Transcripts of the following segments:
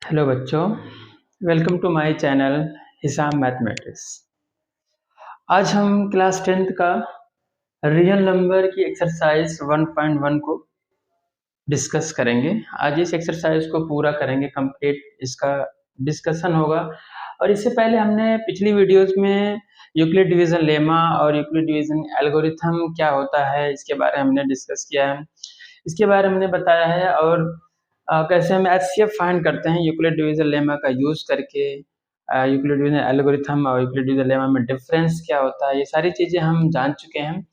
Hello बच्चों, welcome to my channel हिसाब mathematics. आज हम क्लास 10th का रियल नंबर की एक्सरसाइज 1.1 को डिस्कस करेंगे। आज इस एक्सरसाइज को पूरा करेंगे, कंप्लीट इसका डिस्कशन होगा। और इससे पहले हमने पिछली वीडियोस में यूक्लिड डिवीजन लेमा और यूक्लिड डिवीजन एल्गोरिथम क्या होता है इसके बारे में हमने डिस्कस किया है, इसके बारे में हमने बताया है। और कैसे हम एचसीएफ फाइंड करते हैं यूक्लिड डिवीजन लेमा का यूज करके, यूक्लिड डिवीजन एल्गोरिथम और यूक्लिड डिवीजन लेमा में डिफरेंस क्या होता है, ये सारी चीजें हम जान चुके हैं।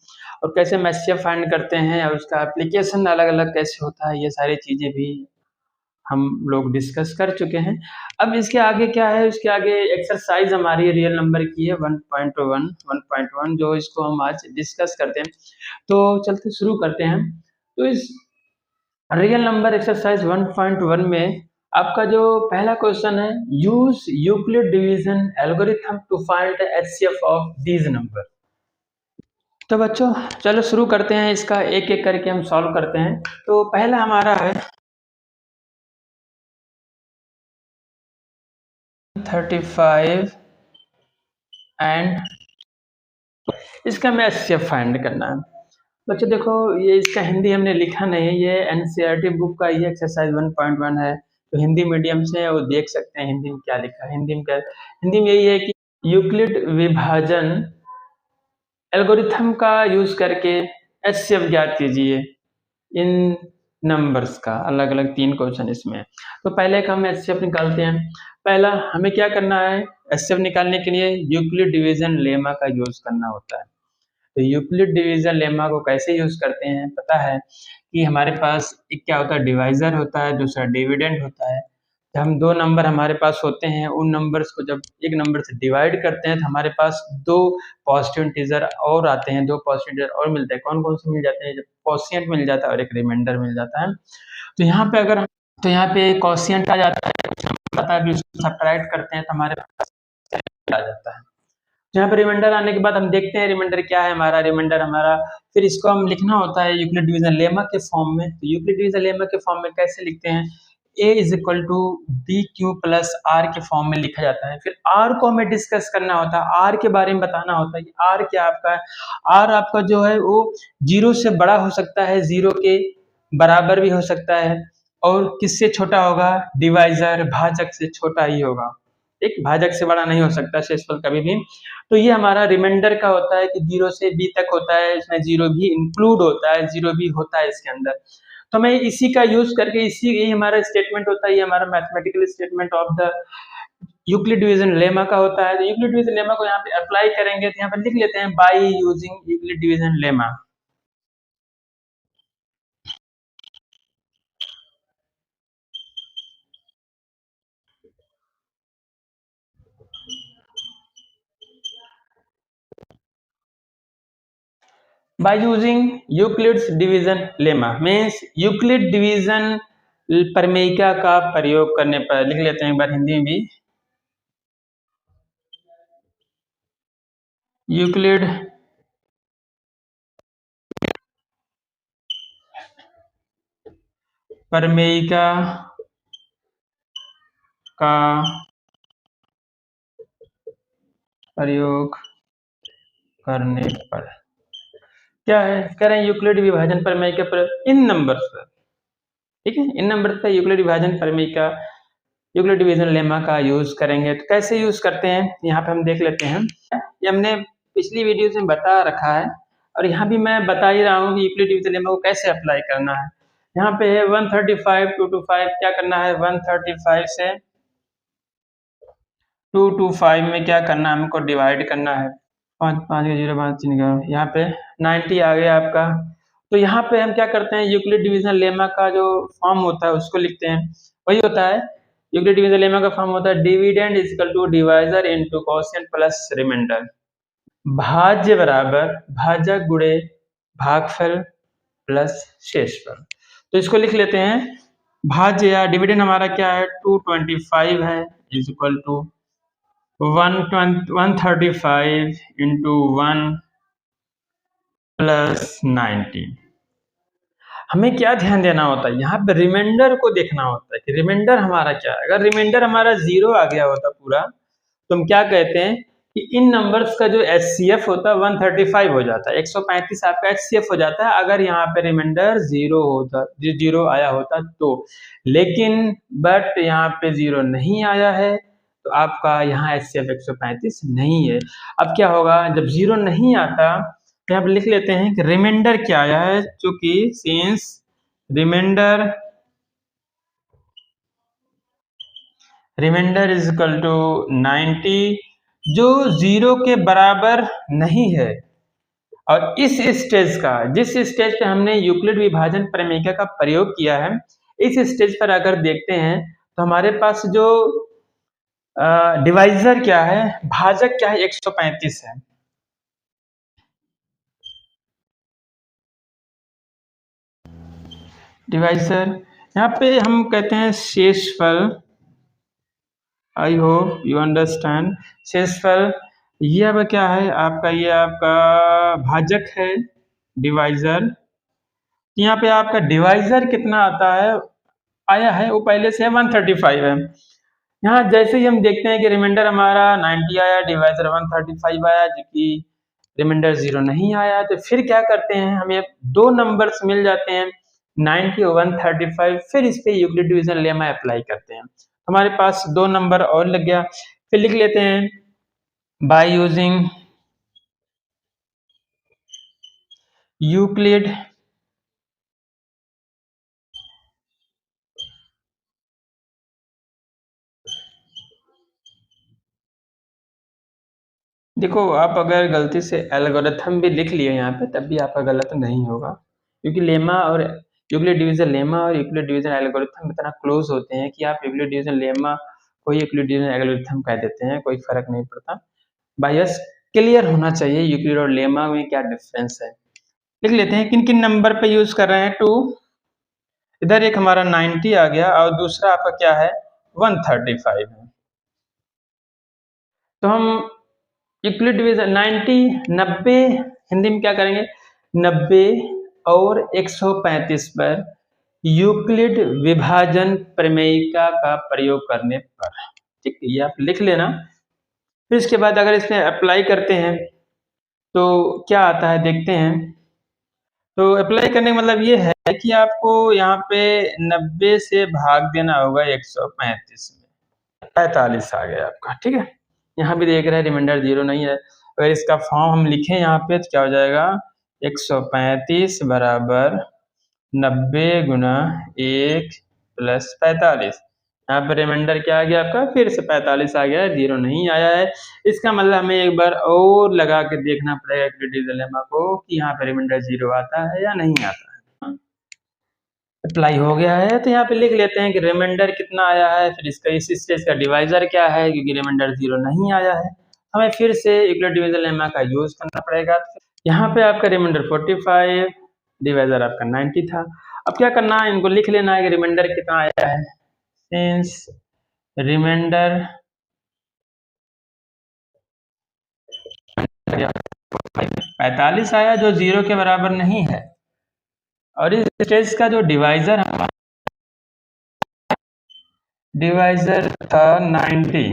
और कैसे हम एचसीएफ फाइंड करते हैं और उसका एप्लीकेशन अलग अलग कैसे होता है, ये सारी चीजें भी हम लोग डिस्कस कर चुके हैं। अब इसके आगे क्या है, इसके आगे एक्सरसाइज हमारी रियल नंबर की है 1.1 जो इसको हम आज डिस्कस करते हैं। तो चलते शुरू करते हैं। तो इस रियल नंबर एक्सरसाइज 1.1 में आपका जो पहला क्वेश्चन है, use Euclid division algorithm to find the HCF of these number. तो बच्चों चलो शुरू करते हैं, इसका एक एक करके हम सॉल्व करते हैं। तो पहला हमारा है 35 एंड इसका हमें एचसीएफ फाइंड करना है। बच्चों देखो, ये इसका हिंदी हमने लिखा नहीं है, ये एनसीईआरटी बुक का ये एक्सरसाइज 1.1 है। तो हिंदी मीडियम से वो देख सकते हैं हिंदी में क्या लिखा है। हिंदी में यही है कि यूक्लिड विभाजन एल्गोरिथम का यूज करके एचसीएफ ज्ञात कीजिए इन नंबर्स का। अलग अलग 3 क्वेश्चन इसमें है। तो पहले का हम एचसीएफ निकालते हैं। पहला हमें क्या करना है, एचसीएफ निकालने के लिए यूक्लिड डिवीजन लेमा का यूज करना होता है। तो यूक्लिड डिवीजन लेमा को कैसे यूज करते हैं पता है कि हमारे पास एक क्या होता है, डिवाइजर होता है, दूसरा डिविडेंड होता है। जब हम 2 नंबर हमारे पास होते हैं, उन नंबर्स को जब एक नंबर से डिवाइड करते हैं तो हमारे पास 2 पॉजिटिव इंटीजर और आते हैं, 2 पॉजिटिव इंटीजर और मिलते हैं। कौन कौन से मिल जाते हैं, जब कोशिएंट मिल जाता है और एक रिमाइंडर मिल जाता है। तो यहाँ पे अगर तो यहाँ पे कोशिएंट आ जाता है, कुछ नंबर आता है, अभी उसको सब्ट्रैक्ट करते हैं तो हमारे पास आ जाता है। यहाँ पे रिमाइंडर आने के बाद हम देखते हैं रिमाइंडर क्या है हमारा। रिमाइंडर हमारा फिर इसको हम लिखना होता है यूक्लिड डिवीजन लेमा के फॉर्म में। तो यूक्लिड डिवीजन लेमा के फॉर्म में कैसे लिखते हैं, a is equal to B Q plus R के फॉर्म में लिखा जाता है। फिर आर को हमें डिस्कस करना होता है, आर के बारे में बताना होता है कि आर क्या आपका है। आर आपका जो है वो 0 से बड़ा हो सकता है, 0 के बराबर भी हो सकता है, और किससे छोटा होगा, डिवाइजर भाजक से छोटा ही होगा। एक भाजक से बड़ा नहीं हो सकता शेषफल कभी भी। तो ये हमारा रिमाइंडर का होता है कि 0 से b तक होता है, इसमें 0 भी इंक्लूड होता है, 0 भी होता है इसके अंदर। तो मैं इसी का यूज करके यही हमारा स्टेटमेंट होता है, ये हमारा mathematical statement of the Euclid division lemma का होता है। तो यूक्लिड डिवीजन लेमा को यहाँ पे अप्लाई करेंगे तो यहाँ पे लिख लेते हैं by using Euclid division lemma. by using Euclid's division lemma means Euclid division प्रमेयिका का प्रयोग करने पर, लिख लेते हैं एक बार हिंदी में भी, यूक्लिड प्रमेयिका का प्रयोग करने पर क्या है, कह रहे हैं यूक्लिड विभाजन प्रमेय के प्रयोग इन नंबर्स पर। ठीक है, इन नंबर पर यूक्लिड विभाजन प्रमेय का, यूक्लिड डिवीजन लेमा का यूज करेंगे। तो कैसे यूज करते हैं यहाँ पे हम देख लेते हैं। ये हमने पिछली वीडियो में बता रखा है और यहाँ भी मैं बता ही रहा हूँ कि यूक्लिड डिवीजन लेमा को कैसे अप्लाई करना है। यहाँ पे है 135 225, क्या करना है, 135 से 225 में क्या करना है, हमको डिवाइड करना है। 5 5 का 0 5 3 का, यहाँ पे 90 आ गया आपका। तो यहाँ पे हम क्या करते हैं, यूक्लिड डिवीजन लेमा का जो फॉर्म होता है उसको लिखते हैं। वही होता है, यूक्लिड डिवीजन लेमा का फॉर्म होता है dividend is equal to divisor into quotient plus remainder. भाज्य बराबर भाजक गुणे भागफल प्लस शेषफल। तो इसको लिख लेते हैं, भाज्य या डिविडेंड हमारा क्या है, 225 है, is equal to 135 into 1 plus 90। हमें क्या ध्यान देना होता है, यहाँ पे रिमाइंडर को देखना होता है कि रिमाइंडर हमारा क्या है। अगर रिमाइंडर हमारा 0 आ गया होता पूरा, तो हम क्या कहते हैं कि इन नंबर्स का जो एचसीएफ होता है 135 हो जाता है, 135 आपका एचसीएफ हो जाता है अगर यहाँ पे रिमाइंडर 0 होता, 0 आया होता तो। लेकिन बट यहाँ पे 0 नहीं आया है, तो आपका यहाँ एचसीएफ 135 नहीं है। अब क्या होगा जब 0 नहीं आता, तो यहाँ पे लिख लेते हैं कि रिमाइंडर क्या आया है, चूंकि since remainder is equal to 90, जो 0 के बराबर नहीं है। और इस स्टेज का, जिस स्टेज पे हमने यूक्लिड विभाजन प्रमेय का प्रयोग किया है, इस स्टेज पर अगर देखते हैं तो हमारे पास जो डिवाइजर क्या है, भाजक क्या है, 135 है। डिवाइजर यहाँ पे हम कहते हैं शेषफल, आई होप यू अंडरस्टैंड। शेषफल ये अब क्या है आपका, ये आपका भाजक है डिवाइजर। यहाँ पे आपका डिवाइजर कितना आता है, आया है वो पहले से 135 है। यहाँ जैसे ही हम देखते हैं कि रिमाइंडर हमारा 90 आया, डिवाइजर 135 आया, जो कि रिमाइंडर 0 नहीं आया, तो फिर क्या करते हैं, हमें दो नंबर्स मिल जाते हैं 90 और 135, फिर इस पे यूक्लिड डिवीजन लेमा अप्लाई करते हैं, हमारे पास दो नंबर और लग गया। फिर लिख लेते हैं बाय यूजिंग यूक्लिड देखो आप अगर गलती से एल्गोरिथम भी लिख लिए यहाँ पे तब भी आपका गलत नहीं होगा, क्योंकि लेमा और यूक्लिड डिवीजन लेमा और यूक्लिड डिवीजन एल्गोरिथम इतना क्लोज होते हैं कि आप यूक्लिड डिवीजन लेमा को यूक्लिड डिवीजन एल्गोरिथम कह देते हैं, कोई फर्क नहीं पड़ता। बायस क्लियर होना चाहिए यूक्लिड और लेमा में क्या डिफरेंस है। लिख लेते हैं किन किन नंबर पे यूज कर रहे हैं, 2, इधर एक हमारा 90 आ गया और दूसरा आपका क्या है 135 है। तो हम यूक्लिड डिवीजन 90 90 हिंदी में क्या करेंगे, 90 और 135 पर यूक्लिड विभाजन प्रमेयिका का प्रयोग करने पर, ठीक है, ये आप लिख लेना। फिर इसके बाद अगर इसमें अप्लाई करते हैं तो क्या आता है देखते हैं। तो अप्लाई करने का मतलब ये है कि आपको यहाँ पे 90 से भाग देना होगा 135 में, 45 आ गया आपका, ठीक है। यहाँ भी देख रहे हैं रिमाइंडर 0 नहीं है, अगर इसका फॉर्म हम लिखें यहाँ पे तो क्या हो जाएगा, 135 बराबर 90 गुना 1 प्लस 45। यहाँ पे रिमाइंडर क्या आ गया आपका, फिर से 45 आ गया है, 0 नहीं आया है। इसका मतलब हमें एक बार और लगा के देखना पड़ेगा यूक्लिड लेमा को कि यहाँ पे रिमाइंडर 0 आता है या नहीं आता है। अप्लाई हो गया है, तो यहाँ पे लिख लेते हैं कि रिमाइंडर कितना आया है, फिर इसका इस स्टेज का डिवाइजर क्या है, क्योंकि रिमाइंडर 0 नहीं आया है, हमें फिर से यूक्लिड डिवीजन लेमा का यूज करना पड़ेगा। यहाँ पे आपका रिमाइंडर 45, डिवाइजर आपका 90 था। अब क्या करना है, इनको लिख लेना है कि रिमाइंडर कितना आया है। सिंस रिमाइंडर 45 आया जो 0 के बराबर नहीं है, और इस स्टेज का जो डिवाइजर था 90।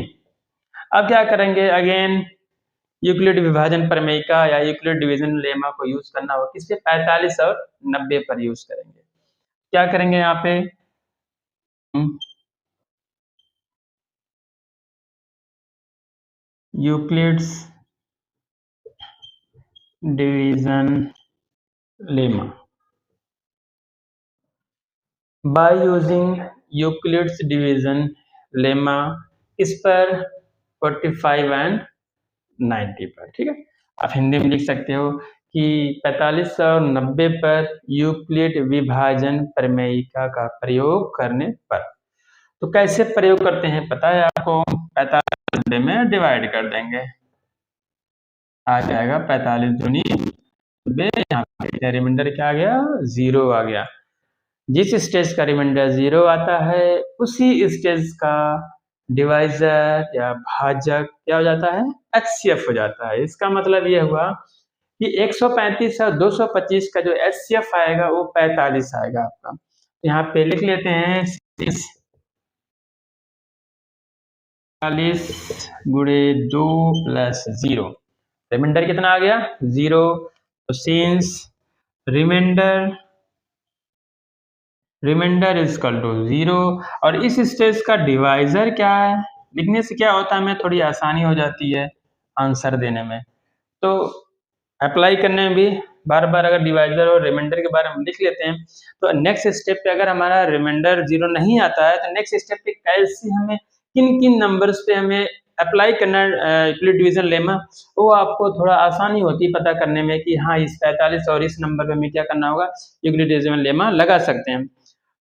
अब क्या करेंगे, अगेन यूक्लिड विभाजन प्रमेयिका या यूक्लिड डिवीजन लेमा को यूज करना होगा, किस पे, 45 और 90 पर यूज करेंगे। क्या करेंगे यहाँ पे, Euclid's division lemma by using Euclid's division lemma, इस पर 45 एंड 90 पर, ठीक है। आप हिंदी में लिख सकते हो कि 45 और 90 पर यूक्लिड विभाजन प्रमेयिका का प्रयोग करने पर। तो कैसे प्रयोग करते हैं पता है आपको, 45 90 में डिवाइड कर देंगे, आ जाएगा 45 दूनी 90, यहाँ पे रिमाइंडर क्या आ गया, 0 आ गया। जिस स्टेज का रिमाइंडर 0 आता है उसी स्टेज का डिवाइजर या भाजक क्या हो जाता है, एचसीएफ हो जाता है। इसका मतलब ये हुआ कि 135 और 225 का जो एचसीएफ आएगा वो 45 आएगा आपका। यहाँ पे लिख लेते हैं 40 गुणे 2 प्लस 0, रिमाइंडर कितना आ गया 0। तो since remainder is equal to 0, और इस स्टेज का डिवाइजर क्या है, लिखने से क्या होता है हमें थोड़ी आसानी हो जाती है आंसर देने में, तो अप्लाई करने में भी बार बार अगर डिवाइजर और रिमाइंडर के बारे में लिख लेते हैं, तो नेक्स्ट स्टेप पे अगर हमारा रिमाइंडर 0 नहीं आता है तो नेक्स्ट स्टेप पे कैसे हमें किन किन नंबर्स पे हमें अप्लाई करना यूक्लिड डिवीजन लेमा, वो आपको थोड़ा आसानी होती है पता करने में कि हाँ इस 45 और इस नंबर पे हमें क्या करना होगा, यूक्लिड डिवीजन लेमा लगा सकते हैं।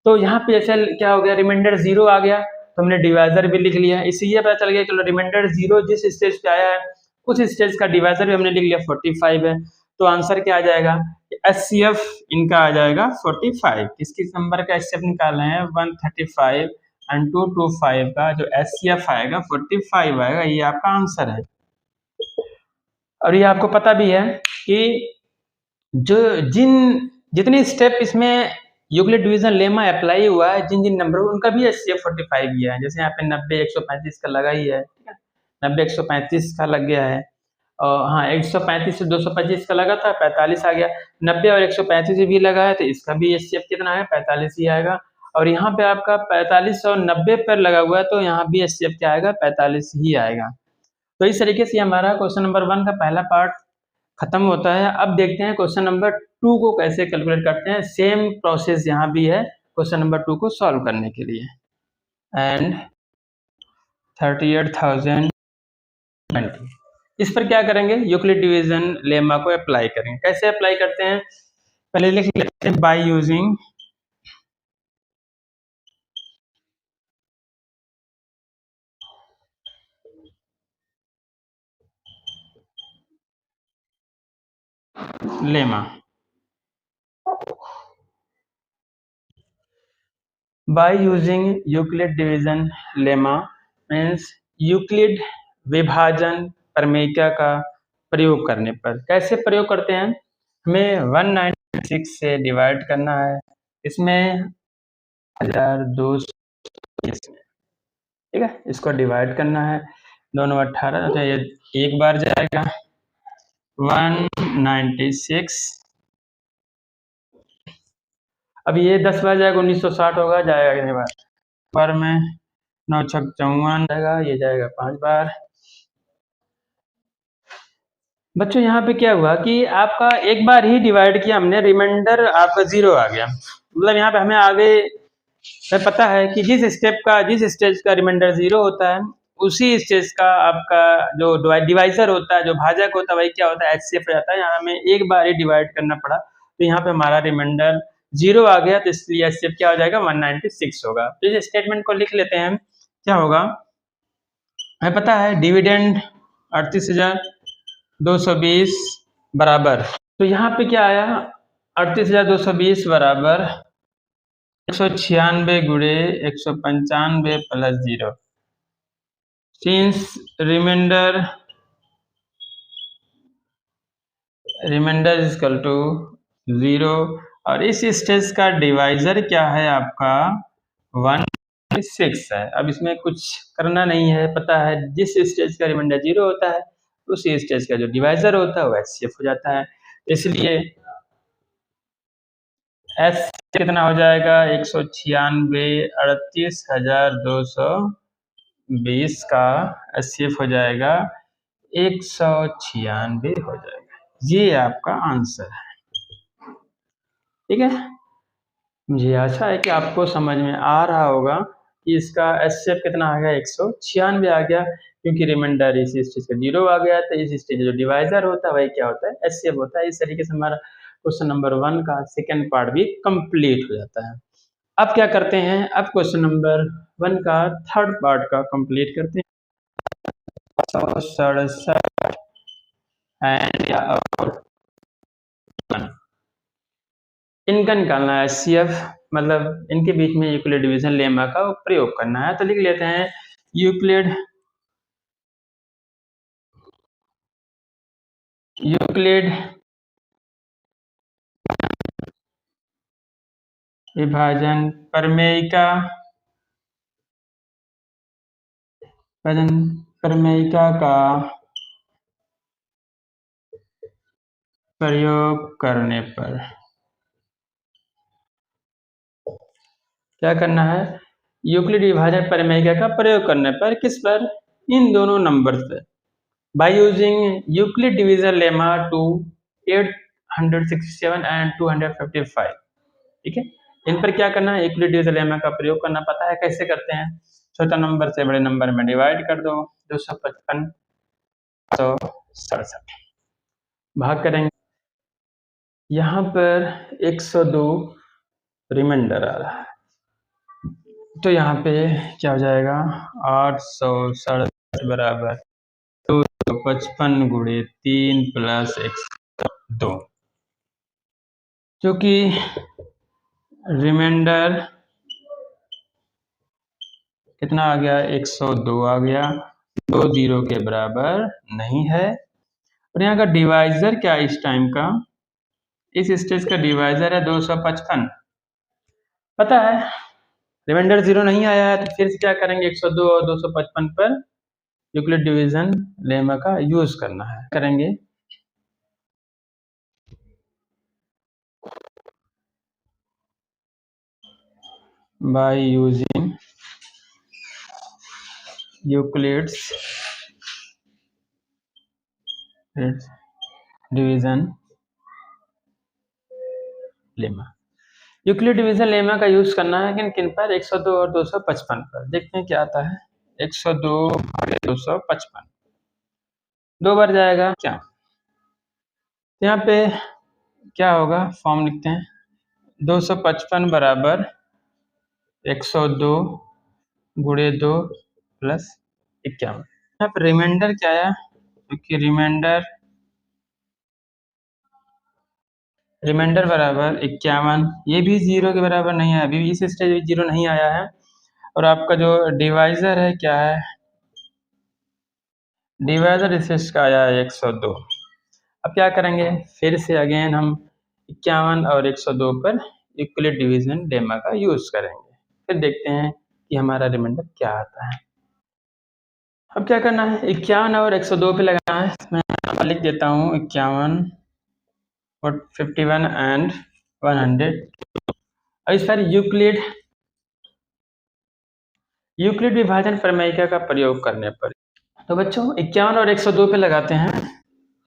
तो यहाँ पे जैसे क्या हो गया, रिमाइंडर 0 आ गया तो हमने डिवाइजर भी लिख लिया, इससे ये पता चल गया चलो रिमाइंडर 0 जिस स्टेज पे आया है उस स्टेज का डिवाइजर भी हमने लिख लिया 45 है। तो आंसर क्या आ जाएगा, एचसीएफ इनका आ जाएगा 45। किस किस नंबर का एचसीएफ निकालना है 135 एंड 225 का जो एचसीएफ आएगा 45 आएगा, ये आपका आंसर है। और ये आपको पता भी है कि जो जितने स्टेप इसमें यूक्लिड डिवीजन लेमा अप्लाई हुआ है, जिन जिन नंबर उनका भी एचसीएफ 45 ही है। जैसे यहाँ पे 90 135 का लगा ही है, ठीक है, 90 135 का लग गया है, और हाँ 135 से 225 का लगा था 45 आ गया, 90 और 135 भी लगा है तो इसका भी एचसीएफ कितना है 45 ही आएगा। और यहाँ पे आपका 45 और 90 पर लगा हुआ है तो यहाँ भी एचसीएफ क्या आएगा 45 ही आएगा। तो इस तरीके से हमारा क्वेश्चन नंबर 1 का पहला पार्ट खत्म होता है। अब देखते हैं क्वेश्चन नंबर 2 को कैसे कैलकुलेट करते हैं। सेम प्रोसेस यहाँ भी है क्वेश्चन नंबर 2 को सॉल्व करने के लिए। एंड 38,020, इस पर क्या करेंगे, यूक्लिड डिवीजन लेमा को अप्लाई करेंगे। कैसे अप्लाई करते हैं, पहले लिख लेते हैं by using lemma. Bye using Euclid division lemma means Euclid विभाजन प्रमेयिका का प्रयोग करने पर। कैसे प्रयोग करते हैं, हमें 196 से डिवाइड करना है, इसमें 1200, ठीक है, इसको डिवाइड करना है, दोनों 18, तो ये एक बार जाएगा 196, अब ये 10 बार जाएगा 1960 होगा, जाएगा कितनी बार में 9 छक 54 जाएगा, ये जाएगा 5 बार। बच्चों यहाँ पे क्या हुआ कि आपका एक बार ही डिवाइड किया हमने, रिमाइंडर आपका 0 आ गया, मतलब यहाँ पे हमें आगे हमें पता है कि जिस स्टेज का रिमाइंडर 0 होता है उसी स्टेज का आपका जो डिवाइजर होता है, जो भाजक होता है, वही क्या होता है एचसीएफ हो जाता है। यहाँ हमें एक बार ही डिवाइड करना पड़ा तो यहाँ पे हमारा रिमाइंडर 0 आ गया, तो इसलिए एचसीएफ क्या हो जाएगा 196 होगा। तो इस स्टेटमेंट को लिख लेते हैं, क्या होगा, हमें पता है डिविडेंड 38,220 बराबर, तो यहाँ पे क्या आया 38,220 बराबर 196 गुणे 195 plus 0, since remainder is equal to 0, और इस स्टेज का डिवाइजर क्या है आपका 196 है। अब इसमें कुछ करना नहीं है, पता है जिस स्टेज का रिमाइंडर 0 होता है उसी स्टेज का जो डिवाइजर होता है वो एचसीएफ हो जाता है, इसलिए एस कितना हो जाएगा 196 38,220 का एचसीएफ हो जाएगा 196 हो जाएगा, ये आपका आंसर है। ठीक है, मुझे आशा है कि आपको समझ में आ रहा होगा कि इसका एचसीएफ कितना आ गया 196 आ गया, क्योंकि रिमाइंडर इस स्टेज का 0 आ गया, तो इस स्टेज जो डिवाइजर होता है वही क्या होता है एचसीएफ होता है। इस तरीके से हमारा क्वेश्चन नंबर 1 का सेकेंड पार्ट भी कंप्लीट हो जाता है। अब क्या करते हैं, अब क्वेश्चन नंबर 1 का थर्ड पार्ट का कंप्लीट करते हैं। 167 एंड इनका निकालना है एचसीएफ, मतलब इनके बीच में यूक्लिड डिवीजन लेमा का प्रयोग करना है। तो लिख लेते हैं यूक्लिड विभाजन प्रमेयिका का प्रयोग करने पर क्या करना है? यूक्लिड विभाजन प्रमेयिका का प्रयोग करने पर किस पर? इन दोनों नंबर पर। By using Euclid division lemma to 867 and 255। ठीक है, इन पर क्या करना है? यूक्लिड डिवीजन लेमा का प्रयोग करना। पता है कैसे करते हैं? छोटा नंबर से बड़े नंबर में डिवाइड कर दो। 255 167 भाग करेंगे, यहाँ पर 102 रिमाइंडर आ रहा है, तो यहाँ पे क्या हो जाएगा? 867 बराबर 255 गुणे 3 प्लस 102, जो कि रिमाइंडर कितना आ गया? 102 आ गया, 2 जीरो के बराबर नहीं है। और यहाँ का डिवाइजर क्या है इस टाइम का? इस स्टेज का डिवाइजर है 255। पता है रिमाइंडर जीरो नहीं आया है, तो फिर से क्या करेंगे? 102 और 255 पर यूक्लिड डिवीजन लेमा का यूज करना है। करेंगे by using Euclid's division lemma. Euclid division lemma का यूज करना है किन किन पर? 102 और 255 पर। देखते हैं क्या आता है। 102 और 255 दो बार जाएगा क्या? यहाँ पे क्या होगा? फॉर्म लिखते हैं। 255 बराबर 102 गुणे 2 प्लस 51। यहाँ पे रिमाइंडर क्या आया? क्योंकि रिमाइंडर बराबर 51, ये भी जीरो के बराबर नहीं है, अभी इस स्टेज में जीरो नहीं आया है। और आपका जो डिवाइजर है क्या है? डिवाइजर इस का आया है 102। अब क्या करेंगे? फिर से अगेन हम 51 और 102 पर यूक्लिड डिवीजन लेमा का यूज करेंगे। फिर देखते हैं कि हमारा रिमाइंडर क्या आता है। अब क्या करना है? 51 और 102 पे लगाना है। मैं लिख देता हूँ 51 और 51 एंड 100। और इस पर यूक्लिड विभाजन प्रमेयिका का प्रयोग करने पर, तो बच्चों 51 और 102 पे लगाते हैं।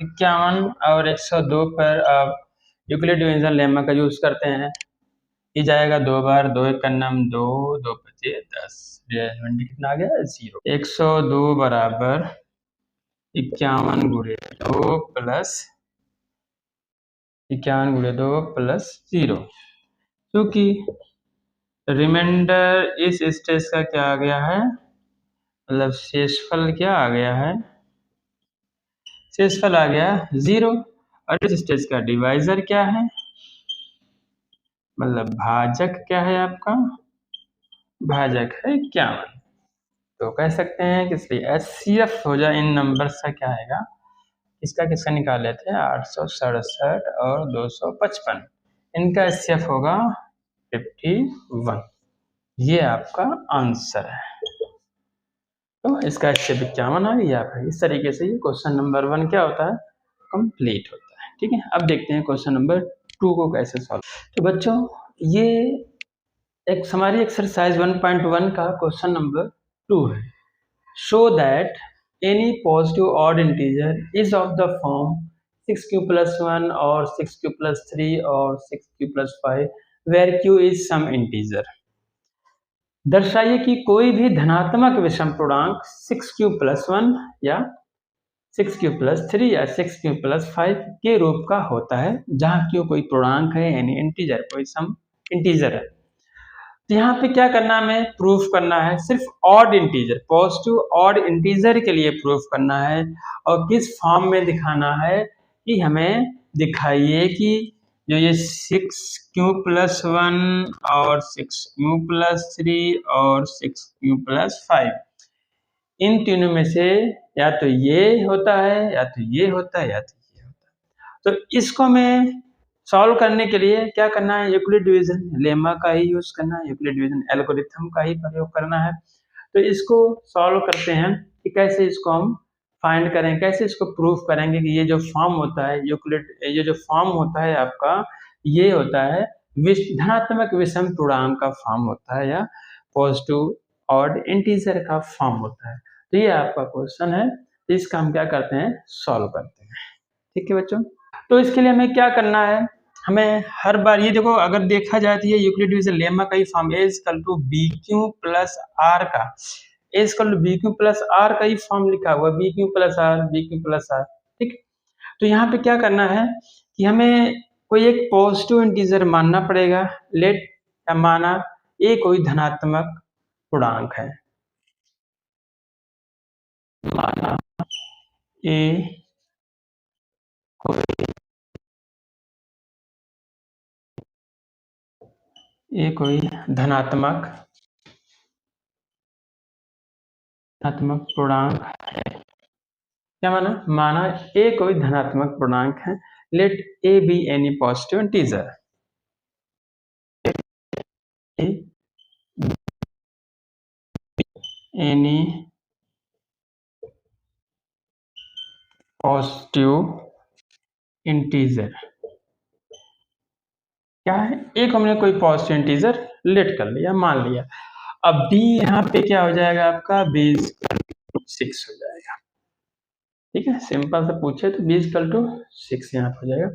51 और 102 पर आप यूक्लिड डिवीजन लेमा का यूज करते हैं। ये जाएगा दो बार, 2 एक का नाम 2, 2 बचे 10, कितना आ गया? 0। 102 बराबर 51 गुणे 2 प्लस 51 गुणे 2 प्लस 0, क्योंकि रिमाइंडर इस स्टेज का क्या आ गया है? मतलब शेषफल क्या आ गया है? शेषफल आ गया 0। और इस स्टेज का डिवाइजर क्या है? मतलब भाजक क्या है आपका? भाजक है 51। तो कह सकते हैं कि इसलिए HCF हो जाए इन नंबर से क्या आएगा? इसका किसका निकाल लेते हैं? 867 और 255, इनका HCF होगा 51। ये आपका आंसर है। तो इसका HCF 51 आ गया। इस तरीके से ये क्वेश्चन नंबर 1 क्या होता है? कंप्लीट होता है। ठीक है, अब देखते हैं क्वेश्चन नंबर 2 को कैसे सॉल्व। तो बच्चों ये एक हमारी एक्सरसाइज 1.1 का क्वेश्चन नंबर 2 है। Show that any positive odd integer is of the form 6q plus 1 और 6q plus 3 और 6q plus 5 where q is some integer. दर्शाइए कि कोई भी धनात्मक विषम पूर्णांक 6q plus 1 या 6q plus 3 या 6q plus 5 के रूप का होता है, जहाँ q कोई पूर्णांक है यानी इंटीजर, कोई सम इंटीजर है। तो यहाँ पे क्या करना है? हमें प्रूफ करना है सिर्फ odd integer, positive odd integer के लिए प्रूफ करना है। और किस फॉर्म में दिखाना है? कि हमें दिखाइए कि जो ये 6q plus 1 और 6q plus 3 और 6q plus 5, इन तीनों में से या तो ये होता है या तो ये होता है या तो ये होता है। तो इसको मैं सॉल्व करने के लिए क्या करना है, यूक्लिड डिवीजन लेमा का ही यूज करना है, यूक्लिड डिवीजन एल्गोरिथम का ही प्रयोग करना है। तो इसको सॉल्व करते हैं कि कैसे इसको हम फाइंड करें, कैसे इसको प्रूफ करेंगे कि ये जो फॉर्म होता है यूक्लिड, ये जो फॉर्म होता है आपका, ये होता है धनात्मक विषम पूर्णांक का फॉर्म होता है या पॉजिटिव ऑड इंटीजर का फॉर्म होता है। तो ये आपका क्वेश्चन है, तो इसका हम क्या करते हैं, सॉल्व करते हैं। ठीक है बच्चों, तो इसके लिए हमें क्या करना है, हमें हर बार ये देखो, अगर देखा जाए तो ये यूक्लिड डिवीजन लेमा का ही form A equal to B Q plus R का, A equal to B Q plus R का ही फॉर्म लिखा हुआ, B Q plus R, B Q plus R. ठीक, तो यहाँ पे क्या करना है कि हमें कोई एक पॉजिटिव इंटीजर मानना पड़ेगा, लेट या माना ए कोई धनात्मक पूर्णांक है, माना ए कोई धनात्मक पूर्णांक है। क्या माना, माना ए कोई धनात्मक पूर्णांक है, let A B any positive integer, any positive integer. क्या है, एक हमने कोई पॉजिटिव इंटीजर लेट कर लिया, मान लिया। अब बी यहाँ पे क्या हो जाएगा आपका, बी 6 हो जाएगा। ठीक है, सिंपल से पूछे तो बी इक्वल टू 6 यहाँ पे हो जाएगा।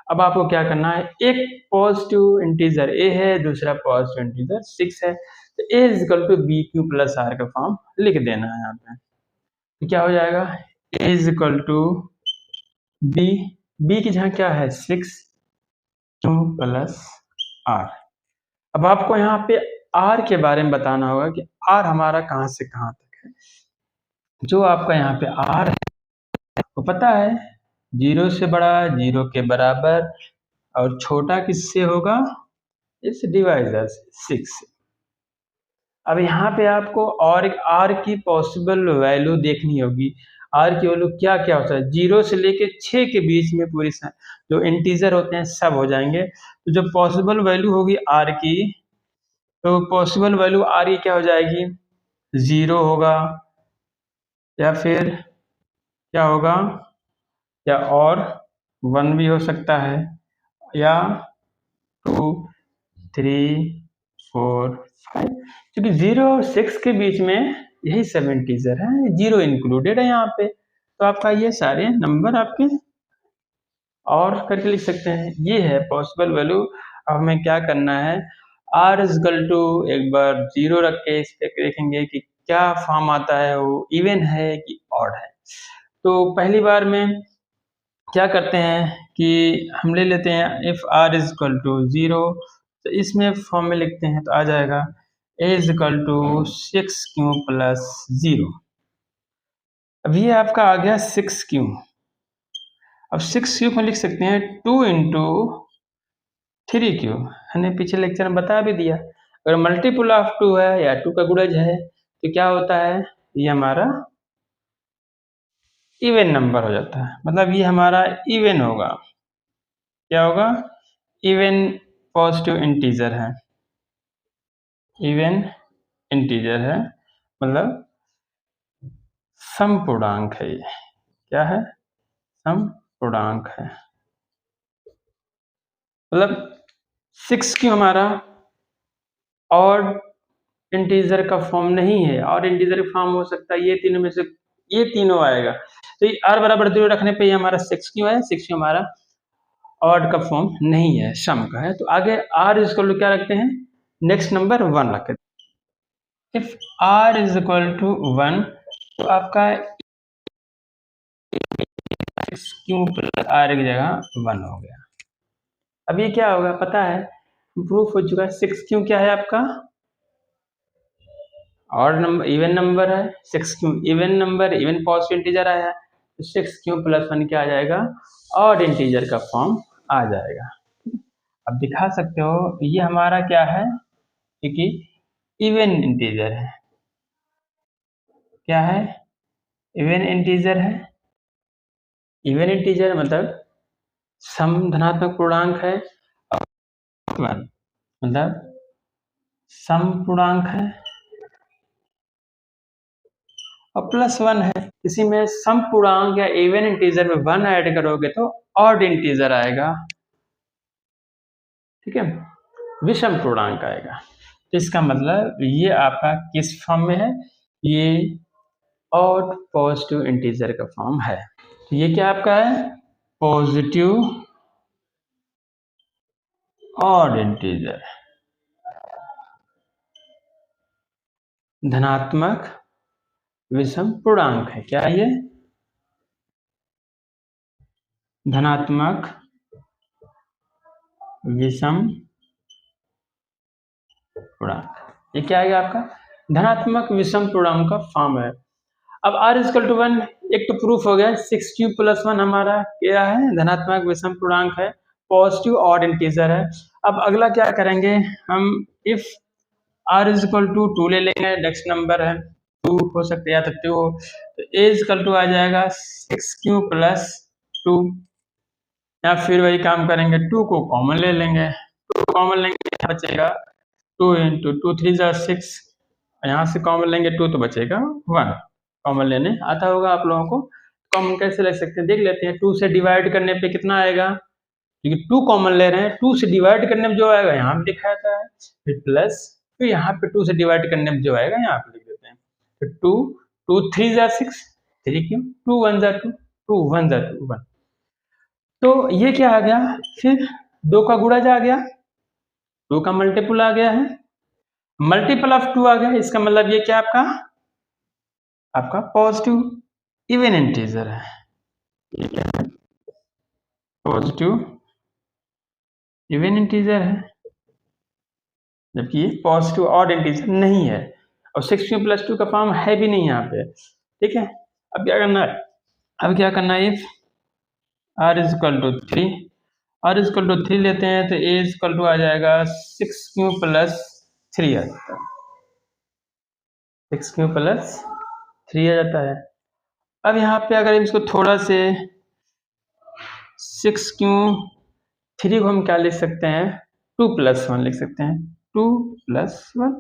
अब आपको क्या करना है, एक पॉजिटिव इंटीजर ए है, दूसरा पॉजिटिव इंटीजर 6 है, तो A equal to B Q plus R का फॉर्म लिख देना है यहाँ पे। तो क्या हो जाएगा, A equal to B, B की जगह क्या है 6 क्यू प्लस आर। अब आपको यहाँ पे आर के बारे में बताना होगा कि आर हमारा कहाँ से कहाँ तक है। जो आपका यहाँ पे आर है वो पता है, 0 से बड़ा, 0 के बराबर, और छोटा किससे होगा, इस डिवाइजर से 6 से। अब यहाँ पे आपको और एक आर की पॉसिबल वैल्यू देखनी होगी, आर की वैल्यू क्या क्या होता है, 0 से लेके 6 के बीच में पूरी जो इंटीजर होते हैं सब हो जाएंगे। तो जो पॉसिबल वैल्यू होगी आर की, तो पॉसिबल वैल्यू आर की क्या हो जाएगी, 0 होगा, या फिर क्या होगा, या और 1 भी हो सकता है, या 2 3 4 5, क्योंकि 0 और 6 के बीच में यही सब इंटीजर है, 0 इंक्लूडेड है यहाँ पे, तो आपका ये सारे नंबर आपके और करके लिख सकते हैं। ये है पॉसिबल वैल्यू। अब हमें क्या करना है, आर इजकल टू एक बार 0 रख के इस पे देखेंगे कि क्या फॉर्म आता है, वो इवन है कि ऑड है। तो पहली बार में क्या करते हैं कि हम ले लेते हैं if R is equal to 0, तो इसमें फॉर्म में लिखते हैं तो आ जाएगा A is equal to 6 Q plus 0। अब ये आपका आ गया 6 क्यू। अब 6 क्यू में लिख सकते हैं 2 इंटू 3 क्यू, हमने पिछले लेक्चर में बता भी दिया, अगर मल्टीपल ऑफ 2 है या 2 का गुणज है तो क्या होता है, ये हमारा इवन नंबर हो जाता है, मतलब ये हमारा इवन होगा। क्या होगा, इवन पॉजिटिव इंटीजर है, इवन इंटीजर है, मतलब समपूर्णांक है। ये क्या है, समपूर्णांक है, मतलब 6 क्यों हमारा ऑड इंटीजर का फॉर्म नहीं है, और इंटीजर का फॉर्म हो सकता है ये तीनों में से, ये तीनों आएगा। तो ये r बराबर 0 रखने पे ये हमारा 6 क्यों है, 6 क्यों हमारा ऑड का फॉर्म नहीं है, सम का है। तो आगे r इक्वल टू क्या रखते हैं, नेक्स्ट नंबर 1 रखते हैं। If r is equal to 1, तो आपका 6 क्यों प्लस r की जगह 1 हो गया। अब ये क्या होगा पता है, प्रूफ हो चुका है। 6 क्यों क्या है आपका, और नंबर, इवन नंबर है, 6 क्यों even number, even positive integer आया है, तो 6 क्यों प्लस 1 क्या आ जाएगा, ऑड इंटीजर का फॉर्म आ जाएगा। अब दिखा सकते हो ये हमारा क्या है, क्योंकि इवन इंटीजर है, क्या है, इवन इंटीजर है। इवन इंटीजर मतलब सम धनात्मक पूर्णांक है, मतलब सम पूर्णांक है और +1 है। इसी में सम पूर्णांक या इवन इंटीजर में 1 ऐड करोगे तो ऑड इंटीजर आएगा, ठीक है, विषम पूर्णांक आएगा। तो इसका मतलब ये आपका किस फॉर्म में है, ये ऑड पॉजिटिव इंटीजर का फॉर्म है। तो ये क्या आपका है, पॉजिटिव ऑड इंटीजर, धनात्मक विषम पूर्णांक है। क्या ये, धनात्मक विषम पूर्णांक, ये क्या आएगा आपका, धनात्मक विषम पूर्णांक का फॉर्म है। अब r=1, एक तो प्रूफ हो गया, 6³ + 1 हमारा क्या है, धनात्मक विषम पूर्णांक है, पॉजिटिव ऑड इंटीजर है। अब अगला क्या करेंगे हम, इफ r=2 ले लेंगे, नेक्स्ट नंबर है 2 हो सकता है या तो 2 हो, तो a आ जाएगा 6³ + 2, या फिर वही काम करेंगे 2 को कॉमन ले लेंगे, 2 कॉमन लेंगे क्या बचेगा, 2 × 2 3 = 6, यहाँ से कॉमन लेंगे 2 तो बचेगा 1, कॉमन लेने आता होगा आप लोगों को। कॉमन कैसे ले सकते हैं देख लेते हैं, 2 से डिवाइड करने पे कितना आएगा, क्योंकि 2 कॉमन ले रहे हैं, 2 से डिवाइड करने में जो आएगा यहाँ पे लिखा जाता है, फिर प्लस, फिर यहाँ पे 2 से डिवाइड करने में जो आएगा यहाँ पे लिख देते हैं, फिर 2 2 3 = 6, 3 क्यों, 2 1 = 2, 2 1 = 2 1, तो ये क्या आ गया, फिर 2 का गुणज आ गया, 2 का मल्टीपल आ गया है, मल्टीपल ऑफ 2 आ गया, इसका मतलब ये क्या आपका, आपका पॉजिटिव इवन इंटीजर है, ये क्या है, पॉजिटिव इवन इंटीजर है, जबकि ये पॉजिटिव ऑड इंटीजर नहीं है, और 6³ + 2 का फॉर्म है भी नहीं यहाँ पे, ठीक है। अब क्या करना है, अब क्या करना है, इफ r=3, r=3 लेते हैं तो a आ जाएगा 6³ + 3 आ जाता है, 6³ + 3 आ जाता है। अब यहाँ पे अगर इसको थोड़ा से 6³ को हम क्या लिख सकते हैं, 2 + 1 लिख सकते हैं, 2 + 1,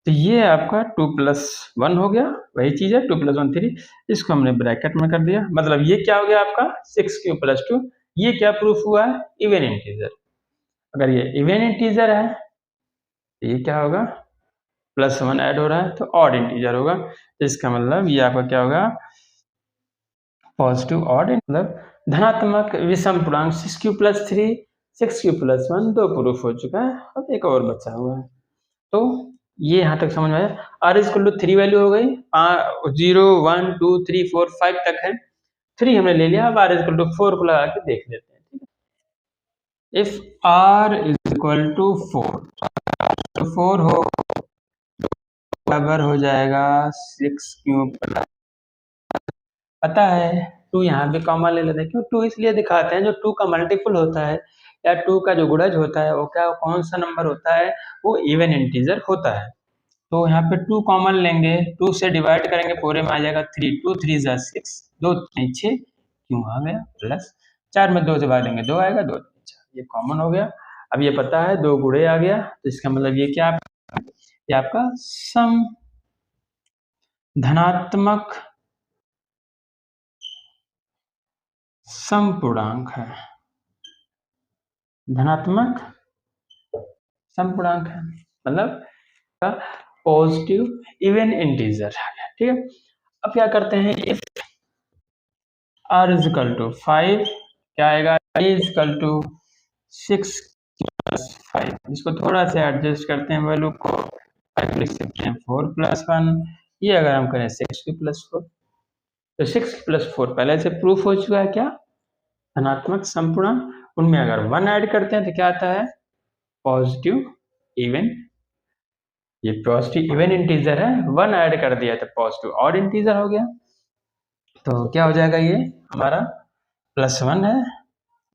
तो ये आपका 2 + 1 हो गया, वही चीज है 2 + 1 3, इसको हमने ब्रैकेट में कर दिया, मतलब ये क्या हो गया आपका 6³ + 2, ये क्या प्रूफ हुआ है, इवन इंटीजर। अगर ये इवन इंटीजर है तो ये क्या होगा, +1 ऐड हो रहा है तो ऑड इंटीजर होगा, तो इसका मतलब ये आपका क्या होगा, पॉजिटिव ऑड, मतलब धनात्मक विषम पूर्णांक 6³ + 3, 6³ + 1 दो प्रूफ हो चुका है, अब एक और बचा हुआ है। तो ये यहाँ तक समझ में आया, r=3 वैल्यू हो गई, 0 1 2 3 4 5 तक है, 3 हमने ले लिया, अब r=4 को लगा के देख लेते हैं, ठीक है। इफ r=4, तो 4 हो बराबर हो जाएगा 6³ पता है 2 यहाँ पे कॉमन ले लेते हैं, क्यों 2 इसलिए दिखाते हैं, जो 2 का मल्टीपल होता है या 2 का जो गुणज होता है वो क्या, कौन सा नंबर होता है, वो इवन इंटीजर होता है। तो यहाँ पे 2 कॉमन लेंगे, 2 से डिवाइड करेंगे पूरे में आ जाएगा 3, 2 3 = 6, 2 3 6 क्यों आ गया, प्लस 4 में 2 से भाग देंगे 2 आएगा, 2 3 4, ये कॉमन हो गया। अब ये पता है 2 गुणे आ गया, तो इसका मतलब ये क्या, ये आपका सम धनात्मक समपूर्णांक है, धनात्मक समपूर्णांक है, मतलब पॉजिटिव इवन इंटीजर है, ठीक है। अब क्या करते हैं, इफ r=5 क्या आएगा, a=6 + 5, इसको थोड़ा सा एडजस्ट करते हैं, वैल्यू को 5 लिख सकते हैं, 4 + 1, ये अगर हम करें 6³ + 4, तो 6 + 4 पहले से प्रूफ हो चुका है, क्या, धनात्मक समपूर्णांक, उनमें अगर 1 ऐड करते हैं तो क्या आता है, पॉजिटिव इवन, ये पॉजिटिव इवन इंटीजर है, 1 ऐड कर दिया तो पॉजिटिव ऑड इंटीजर हो गया, तो क्या हो जाएगा, ये हमारा +1 है,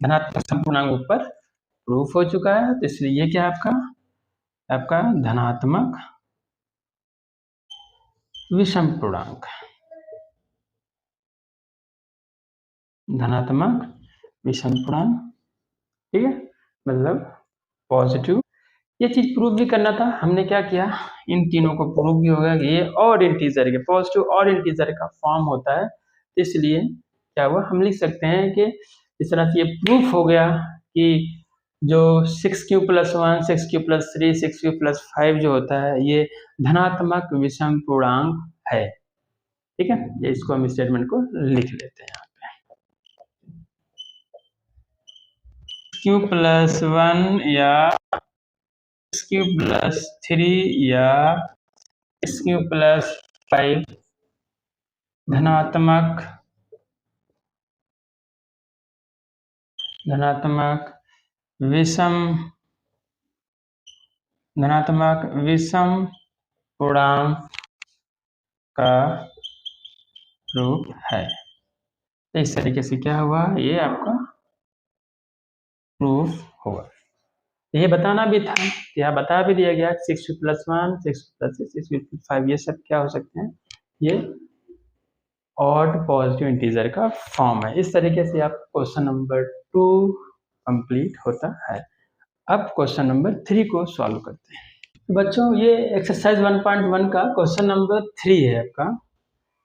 धनात्मक समपूर्णांक ऊपर प्रूफ हो चुका है, तो इसलिए ये क्या आपका, आपका धनात्मक विषम पूर्णांक, धनात्मक विषम पूर्णांक, ठीक है, मतलब पॉजिटिव। ये चीज प्रूव भी करना था, हमने क्या किया, इन तीनों को प्रूव भी हो गया कि ये और इंटीजर के पॉजिटिव और इंटीजर का फॉर्म होता है, तो इसलिए क्या हुआ, हम लिख सकते हैं कि इस तरह से ये प्रूफ हो गया कि जो 6q+1, 6q+3, 6q+5 जो होता है ये धनात्मक विषम पूर्णांक है, ठीक है। ये इसको हम स्टेटमेंट को लिख लेते हैं, 6q+1 या 6q+3 या 6q+5 धनात्मक विषम पूर्णांक का रूप है। तो इस तरीके से क्या हुआ, ये आपका प्रूफ होगा। ये बताना भी था, यहाँ बता भी दिया गया 6q+1, 6q+3, 6q+5 ये सब क्या हो सकते हैं, ये ऑड पॉजिटिव इंटीजर का फॉर्म है। इस तरीके से आप क्वेश्चन नंबर 2 कंप्लीट होता है। अब क्वेश्चन नंबर 3 को सॉल्व करते हैं। तो बच्चों ये एक्सरसाइज 1.1 का क्वेश्चन नंबर 3 है आपका,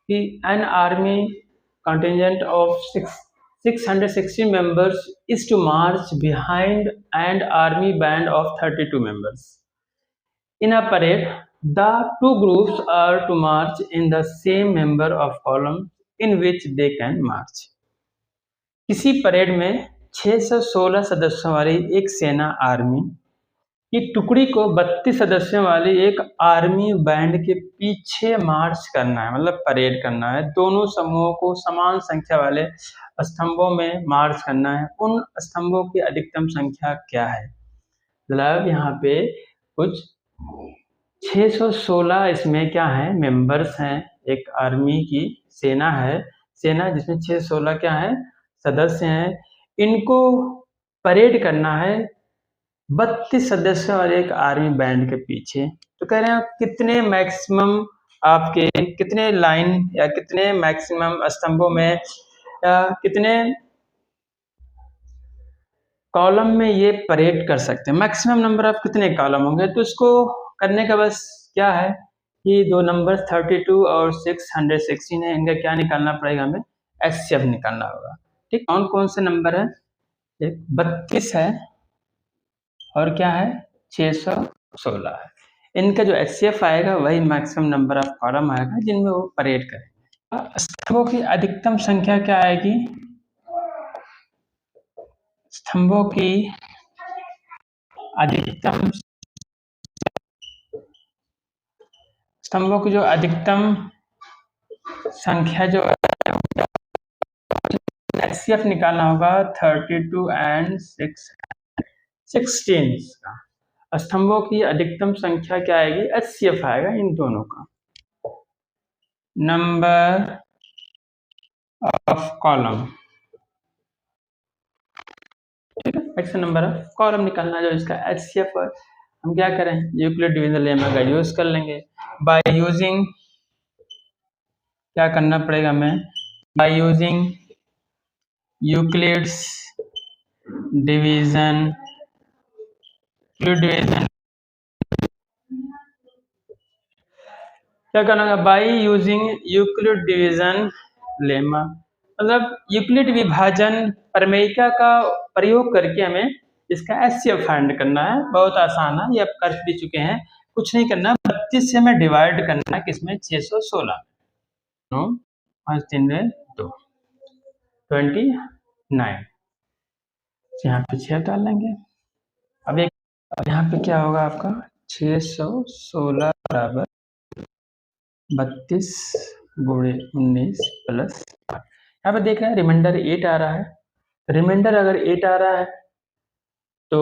कि an army contingent of 660 members is to march behind an army band of 32 members. In a parade, the two groups are to march in the same number of columns in which they can march. किसी parade में 616 सदस्यों वाली एक सेना army की टुकड़ी को 32 सदस्यों वाली एक आर्मी बैंड के पीछे मार्च करना है, मतलब परेड करना है। दोनों समूहों को समान संख्या वाले स्तंभों में मार्च करना है। उन स्तंभों की अधिकतम संख्या क्या है, मतलब यहाँ पे कुछ 616 इसमें क्या है, मेंबर्स हैं, एक आर्मी की सेना है, सेना जिसमें 616 क्या है, सदस्य हैं। इनको परेड करना है 32 सदस्यों वाले एक आर्मी बैंड के पीछे। तो कह रहे हैं कितने मैक्सिमम आपके कितने लाइन या कितने मैक्सिमम स्तंभों में या कितने कॉलम में ये परेड कर सकते हैं, मैक्सिमम नंबर ऑफ कितने कॉलम होंगे। तो इसको करने का बस क्या है कि दो नंबर 32 और 616 है, इनका क्या निकालना पड़ेगा, हमें एचसीएफ निकालना होगा, ठीक। कौन कौन से नंबर है, एक 32 है और क्या है 616 है। इनका जो एचसीएफ आएगा वही मैक्सिमम नंबर ऑफ कॉलम आएगा जिनमें वो परेड करेंगे। स्तंभों की अधिकतम संख्या क्या आएगी, स्तंभों की अधिकतम स्तंभों की जो अधिकतम संख्या जो एचसीएफ निकालना होगा 32 एंड 16 का। स्तंभों की अधिकतम संख्या क्या आएगी, एचसीएफ आएगा इन दोनों का, नंबर ऑफ कॉलम, ठीक है, मैक्सिमम नंबर ऑफ कॉलम निकालना जो इसका एचसीएफ। हम क्या करें, यूक्लिड डिवीजन लेमा का यूज कर लेंगे। बाय यूजिंग क्या करना पड़ेगा हमें, बाय यूजिंग यूक्लिड्स डिवीजन क्या करना होगा, bye using Euclid division lemma, मतलब यूक्लिड विभाजन प्रमेयिका का प्रयोग करके हमें इसका एचसीएफ फाइंड करना है। बहुत आसान है, ये आप कर भी चुके हैं, कुछ नहीं करना, 32 से हमें डिवाइड करना है किसमें, 616, 5 3 2 29, यहाँ पे 6 डाल लेंगे। अब यहाँ पे क्या होगा आपका 616 बराबर 32 गुणे 19 प्लस 8। यहाँ पे देख रहे हैं रिमाइंडर 8 आ रहा है, रिमाइंडर अगर 8 आ रहा है तो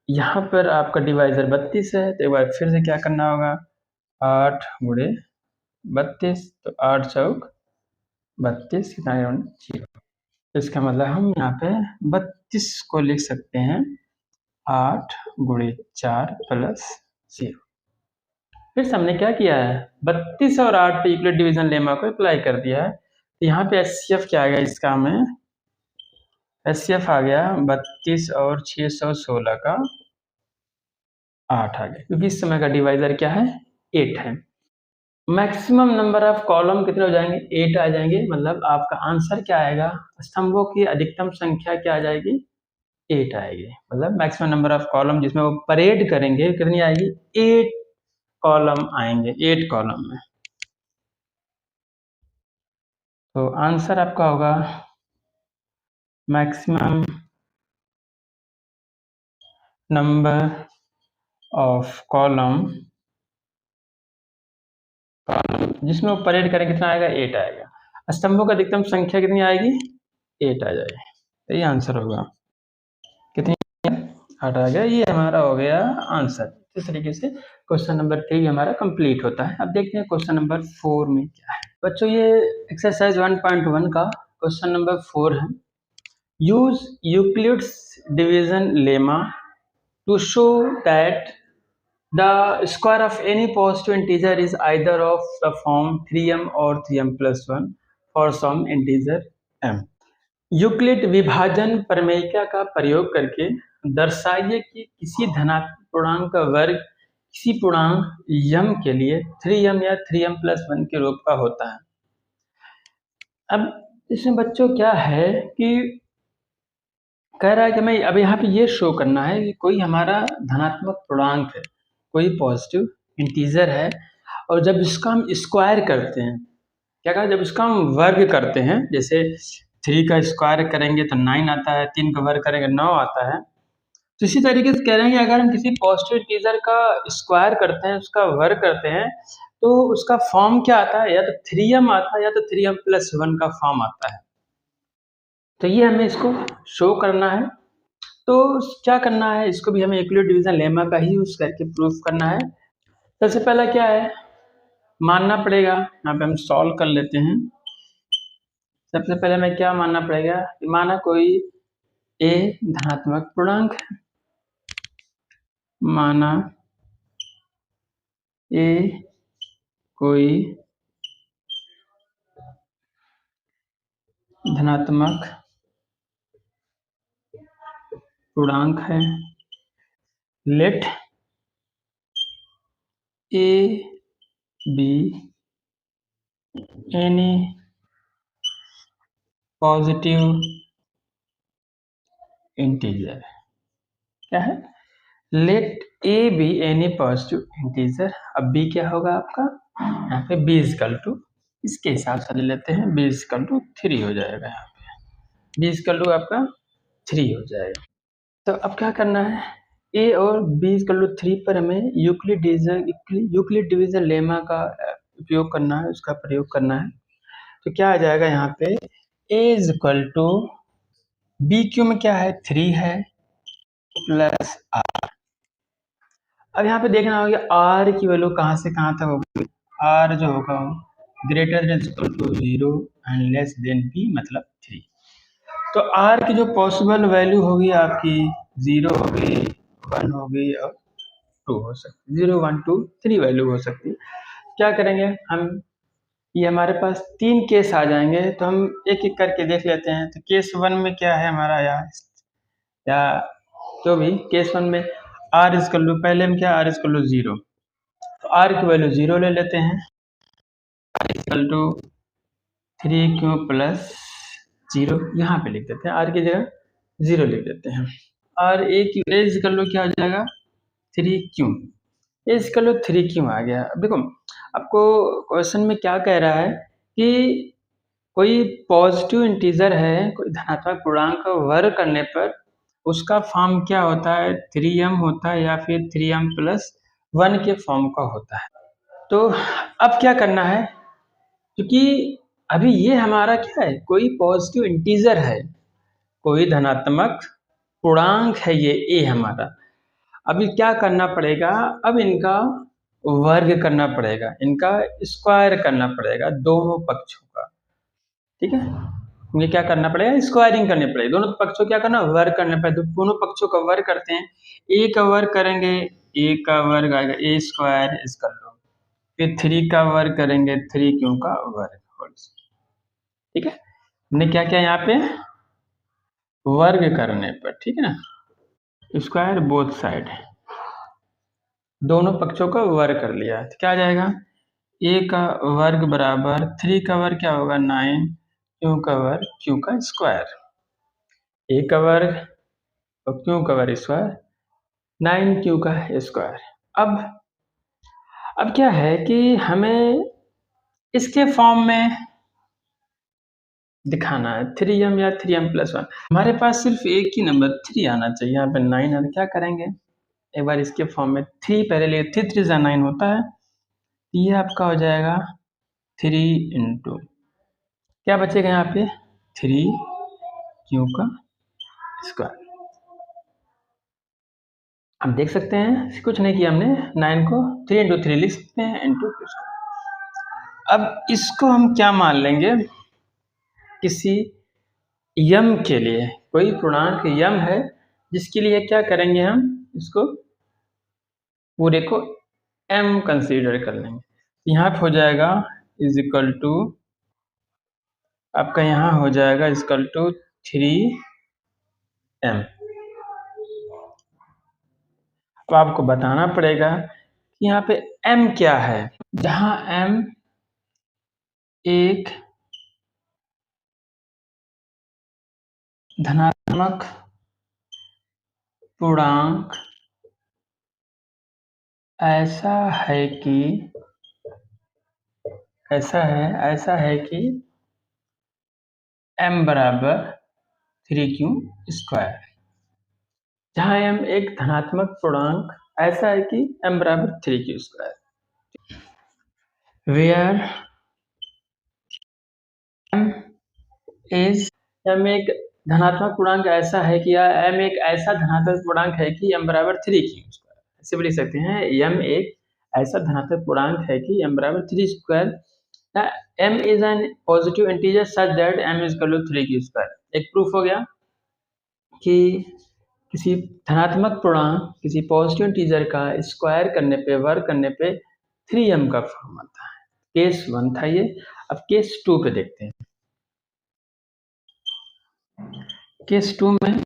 यहाँ पर आपका डिवाइजर 32 है, तो एक बार फिर से क्या करना होगा, 8 गुणे 32, तो 8 चौक 32, कितना 0। तो इसका मतलब हम यहाँ पे 32 को लिख सकते हैं 8 गुणे 4 प्लस 0। फिर से हमने क्या किया है, 32 और 8 पे यूक्लिड डिवीजन लेमा को अप्लाई कर दिया है। तो यहाँ पे एचसीएफ क्या आएगा इसका, हमें एचसीएफ आ गया 32 और 616 का 8 आ गया, क्योंकि इस समय का डिवाइजर क्या है 8 है। मैक्सिमम नंबर ऑफ कॉलम कितने हो जाएंगे 8 आ जाएंगे, मतलब आपका आंसर क्या आएगा, स्तंभों की अधिकतम संख्या क्या आ जाएगी 8 आएगी। मतलब मैक्सिमम नंबर ऑफ कॉलम जिसमें वो परेड करेंगे कितनी आएगी 8 कॉलम आएंगे, 8 कॉलम में। तो आंसर आपका होगा मैक्सिमम नंबर ऑफ कॉलम जिसमें वो परेड करें कितना आएगा 8 आएगा। स्तंभों का अधिकतम संख्या कितनी आएगी 8 आ जाएगी, तो ये आंसर होगा। कितनी 8 आ गया, ये हमारा हो गया आंसर। इस तरीके से क्वेश्चन नंबर 3 हमारा कंप्लीट होता है। अब देखते हैं क्वेश्चन नंबर 4 में क्या है। बच्चों ये एक्सरसाइज 1.1 का क्वेश्चन नंबर 4 है। Use Euclid's division lemma to show that the square of any positive integer is either of the form 3m or 3m plus 1 for some integer m। Euclid विभाजन प्रमेयिका का प्रयोग करके दर्शाइए कि किसी धनात्मक पूर्णांक का वर्ग किसी पूर्णांक m के लिए 3m या 3m plus 1 के रूप का होता है। अब इसमें बच्चों क्या है कि कह रहा है कि हमें अब यहाँ पे ये शो करना है कि कोई हमारा धनात्मक पूर्णांक है, कोई पॉजिटिव इंटीजर है, और जब इसका हम स्क्वायर करते हैं, क्या कहा, जब इसका हम वर्ग करते हैं, जैसे 3 का स्क्वायर करेंगे तो 9 आता है, 3 का वर्ग करेंगे 9 आता है। तो इसी तरीके से कह रहे हैं कि अगर हम किसी पॉजिटिव इंटीजर का स्क्वायर करते हैं, उसका वर्ग करते हैं, तो उसका फॉर्म क्या आता है, या तो 3m आता है या तो 3m plus 1 का फॉर्म आता है। तो ये हमें इसको शो करना है। तो क्या करना है, इसको भी हमें यूक्लिड डिवीजन लेमा का ही यूज करके प्रूफ करना है। सबसे पहला क्या है, मानना पड़ेगा, यहाँ पे हम सॉल्व कर लेते हैं। सबसे पहले हमें क्या मानना पड़ेगा, माना कोई ए धनात्मक पूर्णांक है, माना ए कोई धनात्मक पूर्णांक है, let A B any positive integer. क्या है, let A B any positive integer. अब बी क्या होगा आपका, यहाँ पे बी इजकल टू, इसके हिसाब से ले लेते हैं, बी इजकल टू 3 हो जाएगा, यहाँ पे बी इजकल टू आपका 3 हो जाएगा। तो अब क्या करना है, ए और बी इजकल टू 3 पर हमें यूक्लिड डिवीजन लेमा का उपयोग करना है, उसका प्रयोग करना है। तो क्या आ जाएगा यहाँ पे, ए इजकल टू बी क्यू में क्या है 3 है प्लस आर। अब यहाँ पे देखना होगा आर की वैल्यू कहाँ से कहाँ तक होगी, आर जो होगा greater than equal to 0 and less than B मतलब 3। तो आर की जो पॉसिबल वैल्यू होगी आपकी 0 होगी, 1 होगी और 2 हो सकती है, 0 1 2 3 वैल्यू हो सकती है। क्या करेंगे हम, ये हमारे पास 3 केस आ जाएंगे, तो हम एक एक करके देख लेते हैं। तो केस 1 में क्या है हमारा, या जो भी केस 1 में आर इजकल टू, पहले हम क्या, आर इजकल टू 0, तो आर की वैल्यू 0 ले लेते हैं, are is equal to 3q plus 0 यहाँ पे लिख देते हैं, आर की जगह 0 लिख देते हैं। और ए की इजकल टू क्या हो जाएगा 3q, A is equal to 3q आ गया। अब देखो आपको क्वेश्चन में क्या कह रहा है कि कोई पॉजिटिव इंटीजर है, कोई धनात्मक पूर्णांक का वर्ग करने पर उसका फॉर्म क्या होता है 3m होता है या फिर 3m प्लस 1 के फॉर्म का होता है। तो अब क्या करना है, क्योंकि अभी ये हमारा क्या है, कोई पॉजिटिव इंटीजर है, कोई धनात्मक पूर्णांक है, ये ए हमारा। अभी क्या करना पड़ेगा, अब इनका वर्ग करना पड़ेगा, इनका स्क्वायर करना पड़ेगा दोनों पक्षों का। ठीक है, ये क्या करना पड़ेगा, स्क्वायरिंग करनी पड़ेगी, दोनों पक्षों क्या करना, वर्ग करना पड़ेगा। तो दोनों पक्षों का वर्ग करते हैं, ए का वर्ग करेंगे, ए का वर्ग आएगा ए स्क्वायर इसका लो, फिर 3 का वर्ग करेंगे 3q का वर्ग। ठीक है, हमने क्या किया यहाँ पे, वर्ग करने पर, ठीक है ना, स्क्वायर बोथ साइड, दोनों पक्षों का वर्ग कर लिया तो क्या आ जाएगा, ए का वर्ग बराबर 3 का वर्ग क्या होगा 9, क्यू का वर्ग क्यू का स्क्वायर, ए का वर्ग और क्यू का वर्ग स्क्वायर 9 क्यू का स्क्वायर। अब क्या है कि हमें इसके फॉर्म में दिखाना है 3m या 3m+1। हमारे पास सिर्फ एक ही नंबर 3 आना चाहिए, यहाँ पे 9 आना, क्या करेंगे एक बार इसके फॉर्म में 3 पहले लिए, 3 3 9 होता है, ये आपका हो जाएगा 3 इंटू क्या बचेगा यहाँ पे 3 क्यू का स्क्वायर। आप देख सकते हैं कुछ नहीं किया हमने, 9 को 3 इंटू 3 लिख सकते हैं इंटू क्यू स्क्वायर। अब इसको हम क्या मान लेंगे, किसी यम के लिए, कोई पूर्णांक यम है जिसके लिए क्या करेंगे हम इसको पूरे को m कंसीडर कर लेंगे, यहाँ पे हो जाएगा इज इक्वल टू, आपका यहाँ हो जाएगा इज इक्वल टू 3m। तो आपको बताना पड़ेगा कि यहाँ पे m क्या है, जहाँ m एक धनात्मक पूर्णांक ऐसा है कि m बराबर 3q स्क्वायर, जहाँ m एक धनात्मक पूर्णांक ऐसा है कि m बराबर 3q स्क्वायर, वेयर m एक धनात्मक पूर्णांक ऐसा है कि m एक ऐसा धनात्मक पूर्णांक है कि m बराबर 3q स्क्वायर, ऐसे भी लिख सकते हैं m एक ऐसा धनात्मक पूर्णांक है कि m बराबर 3 square, m is an positive integer such that m is equal to 3q square. एक प्रूफ हो गया कि किसी धनात्मक पूर्णांक किसी पॉजिटिव इंटीजर का स्क्वायर करने पे, वर्ग करने पे 3m का फॉर्म आता है। केस 1 था ये। अब केस 2 पे देखते हैं। केस 2 में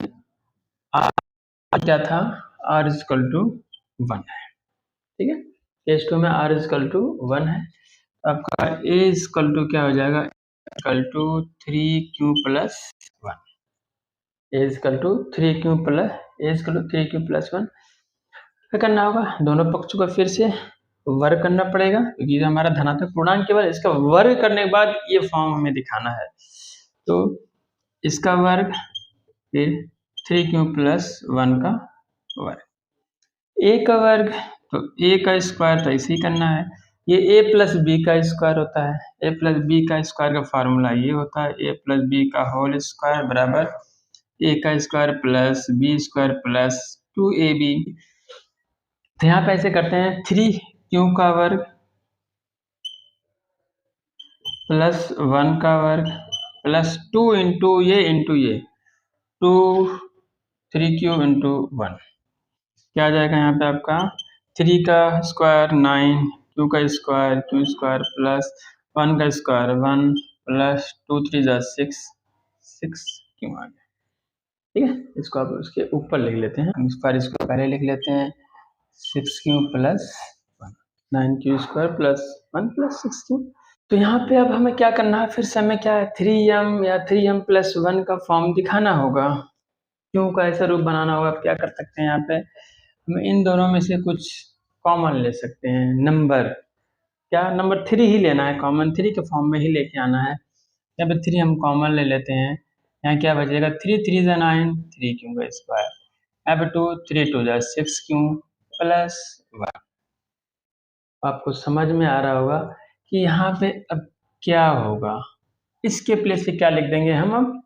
क्या था, r इज इक्वल टू 1 है, ठीक है। केस 2 में r इज इक्वल टू 1 है, आपका a इज इक्वल टू क्या हो जाएगा, equal to 3q plus 1, a is equal to 3q plus 1। क्या करना होगा, दोनों पक्षों का फिर से वर्ग करना पड़ेगा, क्योंकि ये हमारा धनात्मक पूर्णांक केवल इसका वर्ग करने के बाद ये फॉर्म हमें दिखाना है। तो इसका वर्ग फिर 3q प्लस 1 का वर्ग, a का वर्ग तो a का स्क्वायर तो ऐसे ही करना है, ये a प्लस बी का स्क्वायर होता है, a प्लस बी का स्क्वायर का फार्मूला ये होता है a प्लस बी का होल स्क्वायर बराबर a का स्क्वायर plus B square plus 2ab। तो यहाँ पे ऐसे करते हैं 3q का वर्ग प्लस 1 का वर्ग प्लस 2 इंटू ये 2 3q इंटू 1, क्या आ जाएगा यहाँ पे आपका 3 का स्क्वायर 9, q का स्क्वायर q स्क्वायर प्लस 1 का स्क्वायर 1 प्लस 2 3 जा 6 क्यों आ गया, ठीक है। इसको आप उसके ऊपर लिख लेते हैं, इस पर इसको पहले लिख लेते हैं 6q plus 1, 9q square plus 1 plus 6q। तो यहाँ पे अब हमें क्या करना है, फिर से हमें क्या है 3m या 3m+1 का फॉर्म दिखाना होगा, क्यों का ऐसा रूप बनाना होगा। अब क्या कर सकते हैं, यहाँ पे हम इन दोनों में से कुछ कॉमन ले सकते हैं, नंबर क्या नंबर 3 ही लेना है, कॉमन 3 के फॉर्म में ही लेके आना है। यहाँ पे 3 हम कॉमन ले लेते हैं, यहाँ क्या बचेगा 3 3 जा 9, 3q का स्क्वायर, यहाँ पे 2 3 2 जा 6q प्लस 1। आपको समझ में आ रहा होगा कि यहाँ पे अब क्या होगा, इसके प्लेस पे क्या लिख देंगे हम, अब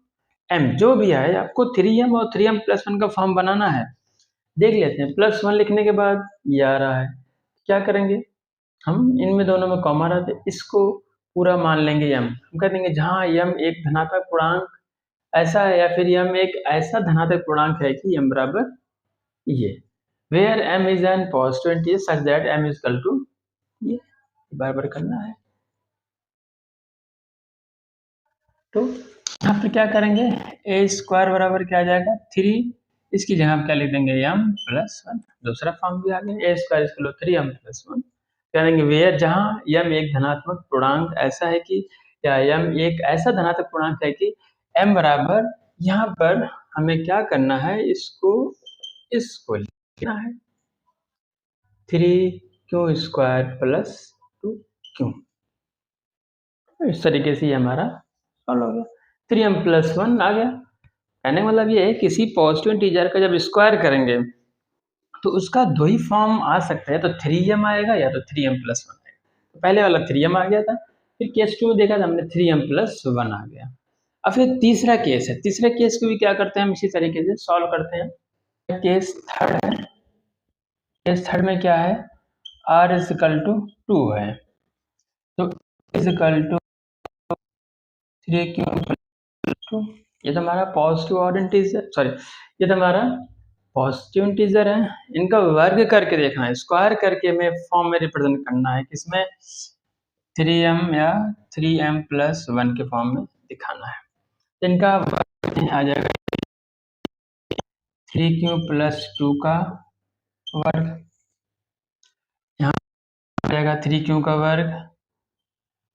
m जो भी आए, आपको 3m और 3m+1 का फॉर्म बनाना है। देख लेते हैं, +1 लिखने के बाद ये आ रहा है, क्या करेंगे हम, इनमें दोनों में कॉमा रहते, इसको पूरा मान लेंगे m, हम कह देंगे जहाँ m एक धनात्मक पूर्णांक ऐसा है या फिर m एक ऐसा धनात्मक पूर्णांक है कि m बराबर ये, where m is an positive integer such that m is equal to ये, बार बार करना है। तो यहाँ पर क्या करेंगे, ए स्क्वायर बराबर क्या आ जाएगा 3, इसकी जगह हम क्या लिख देंगे m+1, दूसरा फॉर्म भी आ गया, ए स्क्वायर इसको लो 3m+1 करेंगे, वेयर जहाँ m एक धनात्मक पूर्णांक ऐसा है कि, या m एक ऐसा धनात्मक पूर्णांक है कि m बराबर, यहाँ पर हमें क्या करना है, इसको लिखना है 3q² + 2q, इस तरीके से ये हमारा सॉल्व हो गया, 3m+1 आ गया। कहने का मतलब ये है किसी पॉजिटिव इंटीजर का जब स्क्वायर करेंगे तो उसका दो ही फॉर्म आ सकता है, तो 3m आएगा या तो 3m+1 आएगा। तो पहले वाला 3m आ गया था, फिर केस 2 में देखा था हमने 3m+1 आ गया। अब फिर तीसरा केस है, तीसरे केस को भी क्या करते हैं हम इसी तरीके से सॉल्व करते हैं। केस थर्ड है, केस थर्ड में क्या है, r = 2 है, तो = 3q+2, ये तो हमारा पॉजिटिव और इंटीजर, सॉरी ये तो हमारा पॉजिटिव इंटीजर है, इनका वर्ग करके देखना है, स्क्वायर करके हमें फॉर्म में रिप्रेजेंट करना है, किसमें 3m या 3m+1 के फॉर्म में दिखाना है। तो इनका वर्ग आ जाएगा 3q+2 का वर्ग, यहाँ आ जाएगा 3q का वर्ग,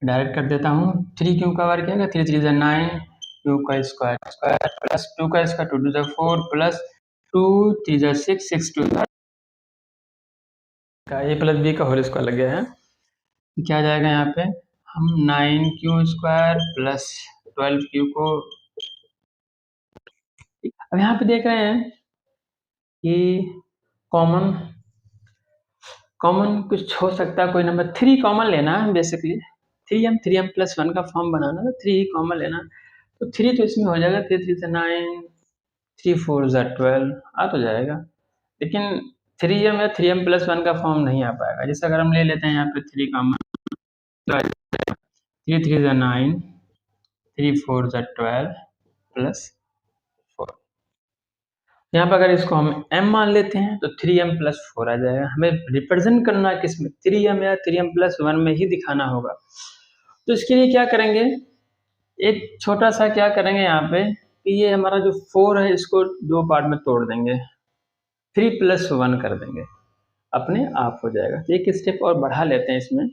डायरेक्ट कर देता हूँ, 3q का वर्ग क्या है, 3 3 9, q का स्क्वायर प्लस 2 का स्क्वायर 2 2 4 प्लस 2 3 6 6 2 का a प्लस b का होल स्क्वायर लग गया है, क्या आ जाएगा यहाँ पे, हम 9q² + 12q को, अब यहाँ पे देख रहे हैं कि कॉमन कुछ हो सकता है, कोई नंबर 3 कॉमन लेना है बेसिकली, 3m+1 का फॉर्म बनाना है, 3 ही कॉमन लेना, तो 3 तो इसमें हो जाएगा, 3 3 9, 3 4 12 आ तो जाएगा, लेकिन 3m या 3m+1 का फॉर्म नहीं आ पाएगा। जैसे अगर हम ले लेते हैं यहाँ पे 3 कॉमन, तो 3 3 9, 3 4 12 प्लस 4, यहाँ पर अगर इसको हम m मान लेते हैं तो 3m+4 आ जाएगा। हमें रिप्रेजेंट करना है किसमें, 3m या 3m+1 में ही दिखाना होगा। तो इसके लिए क्या करेंगे, एक छोटा सा क्या करेंगे यहाँ पे कि ये हमारा जो 4 है इसको दो पार्ट में तोड़ देंगे, 3+1 कर देंगे, अपने आप हो जाएगा। तो एक स्टेप और बढ़ा लेते हैं इसमें,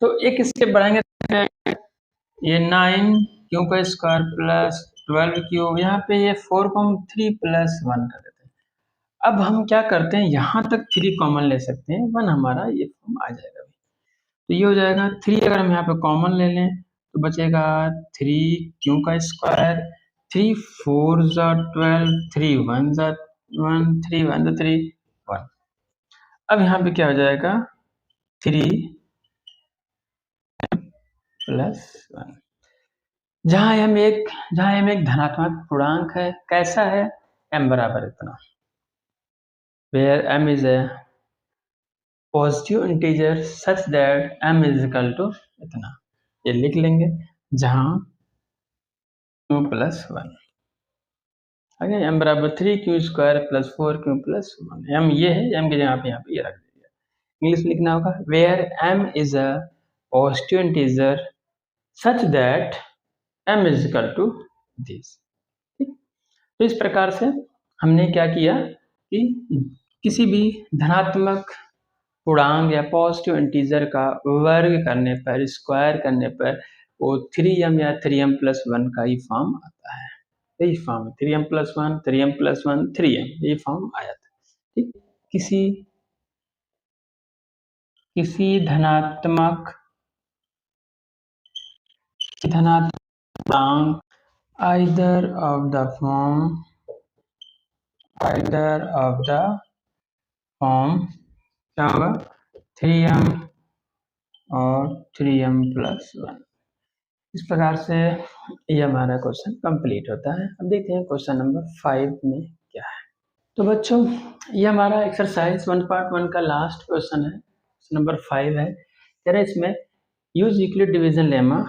तो एक स्टेप बढ़ाएंगे, ये 9q² + 12q, यहाँ पे ये 4 को हम 3+1 कर देते हैं। अब हम क्या करते हैं, यहाँ तक 3 कॉमन ले सकते हैं, 1 हमारा ये फॉर्म आ जाएगा। तो ये हो जाएगा 3, अगर हम यहाँ पे कॉमन ले लें तो बचेगा 3q², 3 4 12, 3 1 1, 3 1 3 1। अब यहाँ पे क्या हो जाएगा 3+1, जहाँ m एक धनात्मक पूर्णांक है, कैसा है, m बराबर इतना, where m is a positive integer such that m is equal to इतना, ये लिख लेंगे, जहाँ q+1 आगे, m बराबर 3q² + 4q + 1, m ये है, m की जगह पे यहाँ पे ये रख दीजिए, इंग्लिश में लिखना होगा where m is a positive integer such that m is equal to this। ठीक, तो इस प्रकार से हमने क्या किया कि किसी भी धनात्मक पूर्णांक या पॉजिटिव इंटीजर का वर्ग करने पर, स्क्वायर करने पर, वो 3m या 3m+1 का ही फॉर्म आता है, यही फॉर्म 3m+1 3m+1 3m, यही फॉर्म आ जाता है। ठीक, किसी धनात्मक पूर्णांक either of the form क्या होगा 3m और 3m+1। इस प्रकार से ये हमारा क्वेश्चन कंप्लीट होता है। अब देखते हैं क्वेश्चन नंबर 5 में क्या है। तो बच्चों ये हमारा एक्सरसाइज 1.1 का लास्ट क्वेश्चन है, नंबर 5 है। कह रहे इसमें use Euclid division lemma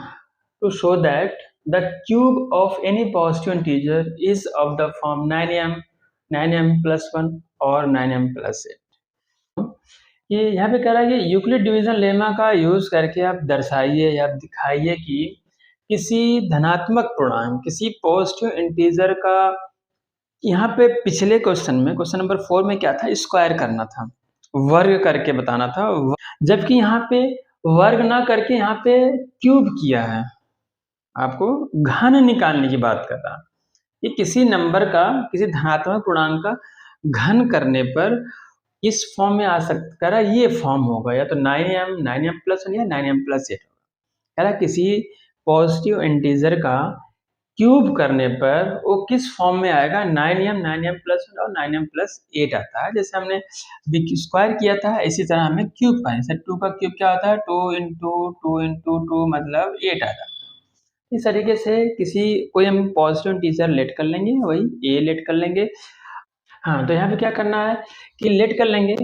to show that the cube of any positive integer is of the form 9m+1 और 9m+8। कि यहाँ पे कह रहा है कि यूक्लिड डिवीजन लेमा का यूज करके आप दर्शाइए या आप दिखाइए कि किसी धनात्मक पूर्णांक, किसी पॉजिटिव इंटीजर का, यहाँ पे पिछले क्वेश्चन में क्वेश्चन नंबर 4 में क्या था, स्क्वायर करना था, वर्ग करके बताना था, जबकि यहाँ पे वर्ग ना करके यहाँ पे क्यूब किया है, आपको घन निकालने की बात कर रहा। ये किसी नंबर का, किसी धनात्मक पूर्णांक का घन करने पर इस फॉर्म में आ सकता, कह रहा ये फॉर्म होगा या तो 9m प्लस 1 या 9m प्लस 8 होगा। कह रहा किसी पॉजिटिव इंटीजर का क्यूब करने पर वो किस फॉर्म में आएगा, 9m प्लस 1 और 9m प्लस 8 आता है। जैसे हमने स्क्वायर किया था इसी तरह हमें क्यूब का, जैसे 2 का क्यूब क्या होता है, 2 इंटू 2 इंटू 2 मतलब 8 आता है। इस तरीके से किसी कोई हम पॉजिटिव इंटीजर लेट कर लेंगे, वही ए लेट कर लेंगे। हाँ, तो यहाँ पे क्या करना है कि लेट कर लेंगे,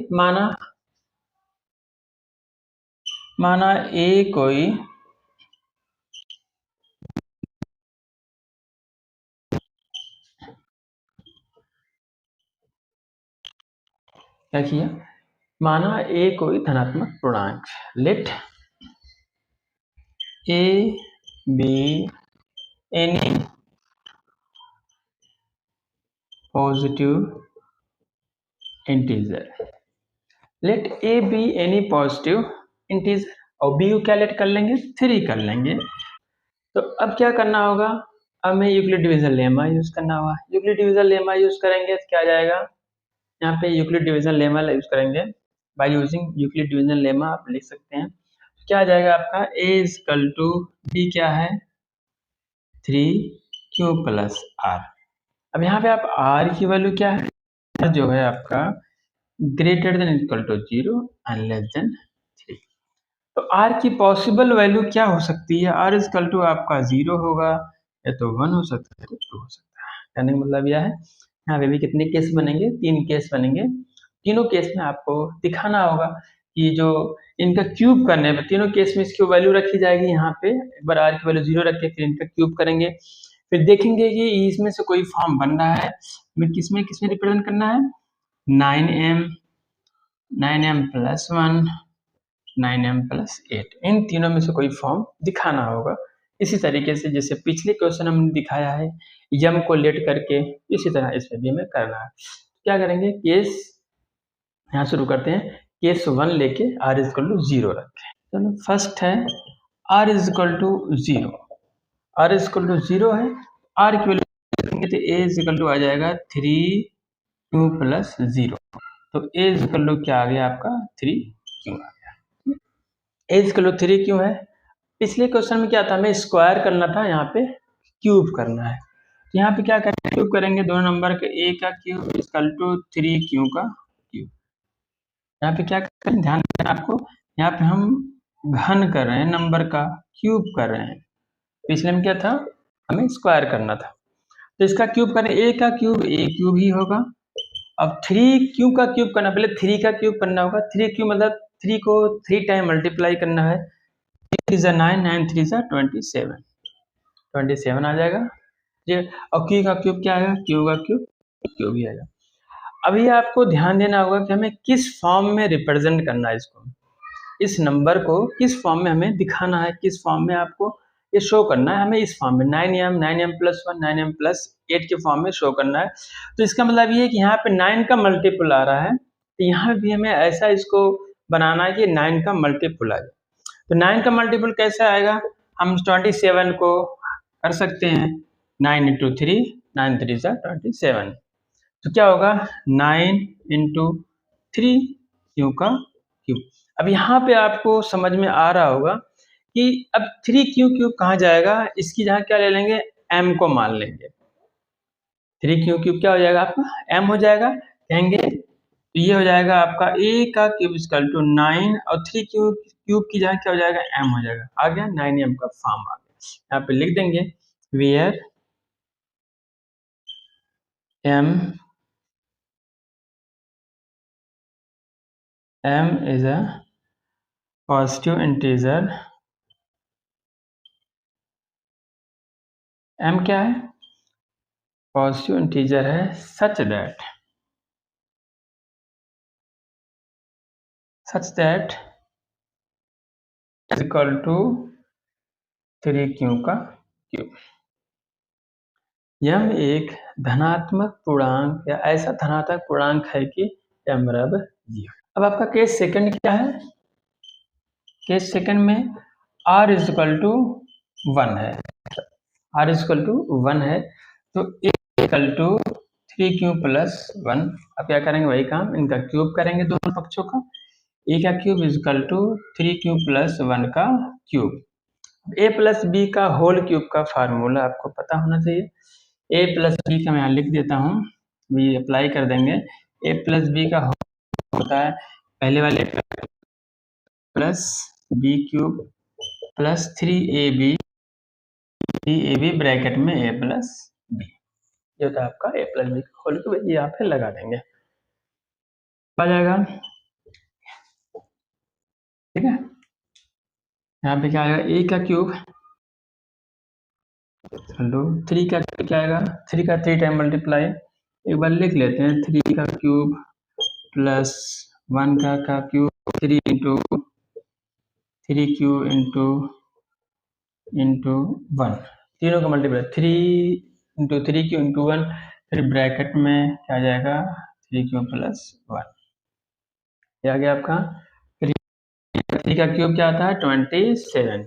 माना ए कोई क्या किया, माना ए कोई धनात्मक पूर्णांक, let A B any positive integer, let A B any positive integer, और बी को क्या लेट कर लेंगे, 3 कर लेंगे। तो अब क्या करना होगा, अब हमें यूक्लिड डिवीजन लेमा यूज करना होगा। यूक्लिड डिवीजन लेमा यूज करेंगे तो क्या आ जाएगा, यहाँ पे यूक्लिड डिवीजन लेमा यूज करेंगे, bye using Euclid division lemma आप लिख सकते हैं। क्या आ जाएगा आपका, ए इजकल टू डी क्या है, 3q प्लस आर। अब यहाँ पे आप आर की वैल्यू क्या है, जो है आपका greater than equal to 0 and less than 3। तो आर की पॉसिबल वैल्यू क्या हो सकती है, आर इजकल टू आपका 0 होगा, या तो 1 हो सकता है, तो 2 हो सकता है। कहने का मतलब यह है, यहाँ पे भी कितने केस बनेंगे, 3 केस बनेंगे। तीनों केस में आपको दिखाना होगा कि जो इनका क्यूब करने पर, तीनों केस में इसकी वैल्यू रखी जाएगी, यहाँ पे एक बार आर की वैल्यू 0 रख के फिर इनका क्यूब करेंगे, फिर देखेंगे कि इसमें से कोई फॉर्म बन रहा है, किसमें किसमें रिप्रेजेंट करना है, 9m प्लस 1 9m प्लस 8, इन तीनों में से कोई फॉर्म दिखाना होगा। इसी तरीके से जैसे पिछले क्वेश्चन हमने दिखाया है यम को लेट करके, इसी तरह इसमें भी हमें करना है। क्या करेंगे, केस यहाँ शुरू करते हैं, केस 1 लेके r इजकल टू 0 रखें। चलो फर्स्ट है r is equal to 0, r is equal to 0 है, r की वैल्यू तो a इजकल टू आ जाएगा 3q प्लस 0, तो a इजकल टू क्या आ गया आपका 3q आ गया। a इजकल टू 3q है, पिछले क्वेश्चन में क्या था, हमें स्क्वायर करना था, यहाँ पे क्यूब करना है। तो यहाँ पे क्या करेंगे, क्यूब करेंगे, दोनों नंबर का a का क्यूब इजकल टू 3q का क्यूब। यहाँ पे क्या करें, ध्यान देना आपको, यहाँ पे हम घन कर रहे हैं, नंबर का क्यूब कर रहे हैं, पिछले में क्या था, हमें स्क्वायर करना था, तो इसका क्यूब करें, a का क्यूब a क्यूब ही होगा। अब 3q का क्यूब करना, पहले 3 का क्यूब करना होगा, 3q मतलब 3 को 3 टाइम मल्टीप्लाई करना है, 3 9 9 3 27, 27 आ जाएगा ये, और q का क्यूब क्या आएगा, q का क्यूब क्यूब ही आएगा। अभी आपको ध्यान देना होगा कि हमें किस फॉर्म में रिप्रेजेंट करना है इसको, इस नंबर को किस फॉर्म में हमें दिखाना है, किस फॉर्म में आपको ये शो करना है, हमें इस फॉर्म में 9m प्लस 1 9m प्लस 8 के फॉर्म में शो करना है। तो इसका मतलब ये है कि यहाँ पे 9 का मल्टीपल आ रहा है, तो यहाँ भी हमें ऐसा इसको बनाना है कि 9 का मल्टीपल आ जाए। तो 9 का मल्टीपल कैसे आएगा, हम 27 को कर सकते हैं 9 इंटू 3, 9 3 27, तो क्या होगा 9 इंटू 3 क्यू का क्यूब। अब यहाँ पे आपको समझ में आ रहा होगा कि अब 3q क्यूब कहाँ जाएगा, इसकी जगह क्या ले लेंगे, m को मान लेंगे, 3q क्यूब क्या हो जाएगा आपका m हो जाएगा, कहेंगे तो ये हो जाएगा आपका a का क्यूब इक्वल टू 9, और 3q क्यूब की जगह क्या हो जाएगा, m हो जाएगा, आ गया 9m का फॉर्म आ गया। यहाँ पे लिख देंगे where m is a positive integer, m क्या है, पॉजिटिव इंटीजर है, such that such that is equal to 3q का क्यूब। यम एक धनात्मक पूर्णांक या ऐसा धनात्मक पूर्णांक है कि m बराबर 0। अब आपका केस सेकंड क्या है? केस सेकंड में r इज इक्वल टू 1 है, r इज इक्वल टू 1 है, तो a equal to 3q plus 1। अब क्या करेंगे? वही काम, इनका क्यूब करेंगे दोनों पक्षों का। a का cube is equal to 3q plus 1 का क्यूब। a प्लस बी का होल क्यूब का फार्मूला आपको पता होना चाहिए। a प्लस बी का मैं यहाँ लिख देता हूँ, भी अप्लाई कर देंगे। a प्लस बी का होता है पहले वाले plus B cube plus 3ab bracket में a प्लस बी, ये होता है आपका a प्लस बी का होल क्यूब। ये यहाँ पे लगा देंगे, आ जाएगा। ठीक है, यहाँ पे क्या आएगा? a का क्यूब हेलो 3 का क्या आएगा? 3 का 3 टाइम मल्टीप्लाई, एक बार लिख लेते हैं। 3 का क्यूब प्लस 1 का क्यूब 3 इंटू 3q इंटू 1, तीनों का मल्टीप्लाई 3 इंटू 3q इंटू 1, फिर ब्रैकेट में क्या आ जाएगा? 3q प्लस 1, ये आ गया आपका। फिर 3 का क्यूब क्या आता है? 27,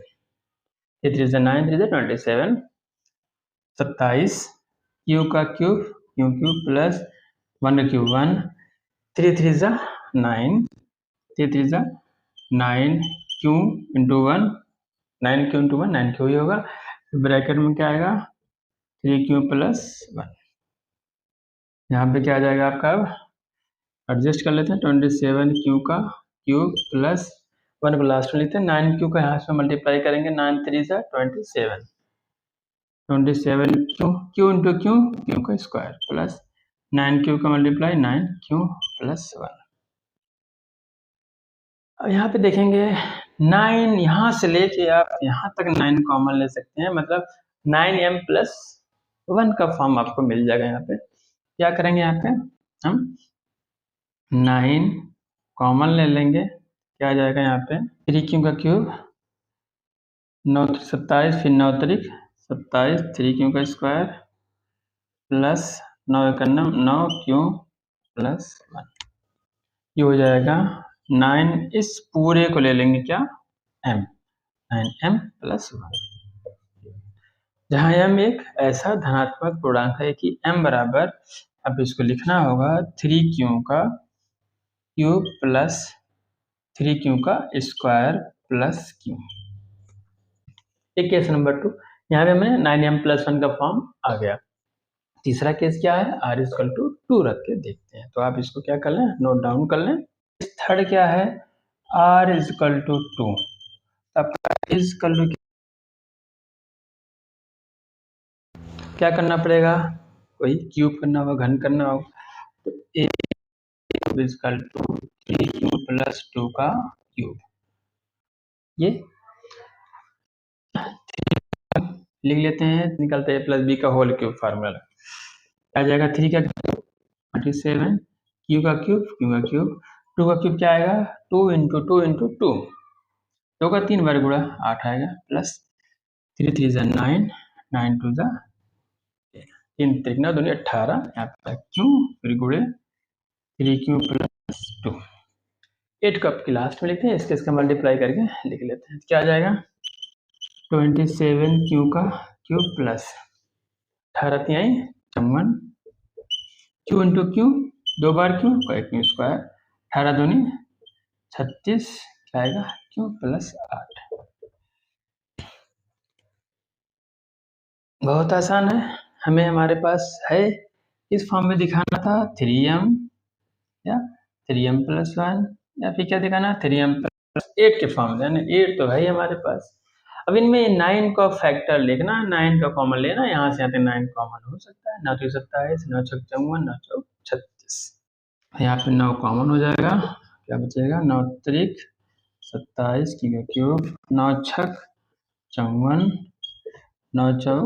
3 से 9, 3 से 27, 27। क्यू का क्यूब क्यू क्यूब प्लस 1 का क्यूब 1, 3 3 जा 9, 3 3 जा 9, Q into 1, 9 Q into 1, 9 Q ही होगा। ब्रैकेट में क्या आएगा? 3q plus 1। यहाँ पे क्या आ जाएगा आपका? अब एडजस्ट कर लेते हैं। 27q का क्यूब प्लस 1 को लास्ट में लेते हैं। 9q का यहाँ से मल्टीप्लाई करेंगे, 9 3 जा 27, 27q क्यू इंटू क्यू का स्क्वायर प्लस 9q का मल्टीप्लाई 9q प्लस 1। अब यहाँ पे देखेंगे 9, यहाँ से लेके आप यहाँ तक 9 कॉमन ले सकते हैं, मतलब 9m प्लस 1 का फॉर्म आपको मिल जाएगा। यहाँ पे क्या करेंगे? यहाँ पे हम 9 कॉमन ले लेंगे, क्या आ जाएगा? यहाँ पे 3q का क्यूब 9 27, फिर 9 तरीक 27, 3q का स्क्वायर प्लस 9 का 9q प्लस 1, ये हो जाएगा 9। इस पूरे को ले लेंगे क्या? m, 9m प्लस 1, जहाँ m एक ऐसा धनात्मक पूर्णांक है कि m बराबर, अब इसको लिखना होगा 3q का क्यूब प्लस 3q का स्क्वायर प्लस q। एक केस नंबर 2, यहाँ पे हमें 9m प्लस 1 का फॉर्म आ गया। तीसरा केस क्या है? r इक्वल टू 2 रख के देखते हैं, तो आप इसको क्या कर लें? नोट डाउन कर लें। थर्ड क्या है? r इक्वल टू 2, आपका इक्वल टू क्या करना पड़ेगा? वही क्यूब करना होगा, घन करना होगा, तो a equal to 3q plus 2 का क्यूब, ये लिख लेते हैं, निकलते हैं प्लस बी का होल क्यूब फार्मूला आ जाएगा। 3 का क्यूब 27, क्यू का क्यूब 2 का क्यूब क्या आएगा? 2 इंटू 2 इंटू 2, 2 का 3 बार गुणा 8 आएगा, प्लस 3 3 जा 9, 9 2 जा 3 3 9 2 18, यहाँ पे क्यू फिर गुणे 3q प्लस 2, 8 को आपकी लास्ट में लिखते हैं, इसके इसका मल्टीप्लाई करके लिख लेते हैं, क्या आ जाएगा? 27q का क्यूब प्लस 18 तिहाई 54, क्यू इंटू क्यू 2 बार क्यू का क्यू स्क्वायर, 18 दूनी 36, क्या आएगा? Q plus 8। बहुत आसान है, हमें हमारे पास है इस फॉर्म में दिखाना था 3m या 3m प्लस 1, या फिर क्या दिखाना? 3m प्लस 8 के फॉर्म में, 8 तो है ही हमारे पास। अब इनमें 9 का फैक्टर लिखना, 9 का कॉमन लेना, यहाँ से आते 9 कॉमन हो सकता है, 9 3 27, 9 6 54, 9 4 36, यहाँ पे 9 कॉमन हो जाएगा, क्या बचेगा? 9 3 27 की क्यूब, 9 6 54, 9 4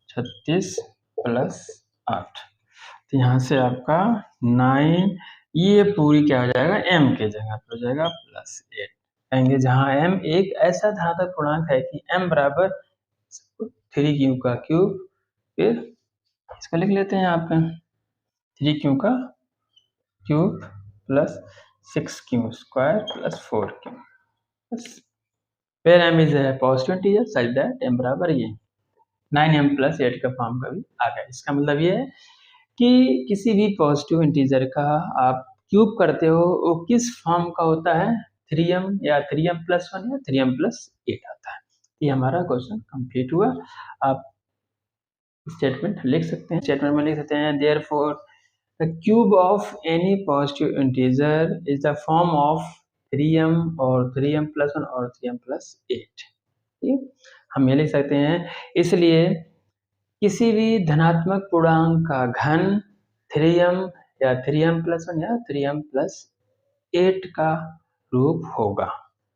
36 प्लस 8, तो यहाँ से आपका 9 ये पूरी क्या हो जाएगा, m के जगह पर हो जाएगा +8 कहेंगे, जहाँ m एक ऐसा धनात्मक पूर्णांक है कि m बराबर 3q का क्यूब, फिर इसको लिख लेते हैं यहाँ पे 3q का cube plus 6q square plus 4q, फिर m इज है positive integer such that m बराबर ये 9m + 8 का फॉर्म का भी आ गया। इसका मतलब ये है कि किसी भी पॉजिटिव इंटीजर का आप क्यूब करते हो वो किस फॉर्म का होता है, 3m या 3m+1 या 3m+8 आता है। ये हमारा क्वेश्चन कंप्लीट हुआ। आप स्टेटमेंट लिख सकते हैं, स्टेटमेंट में लिख सकते हैं therefore the cube of any positive integer is the form of 3m और 3m+1 और 3m+8। ठीक, हम ये लिख सकते हैं, इसलिए किसी भी धनात्मक पूर्णांक का घन 3m या 3m+1 या 3m+8 का रूप होगा।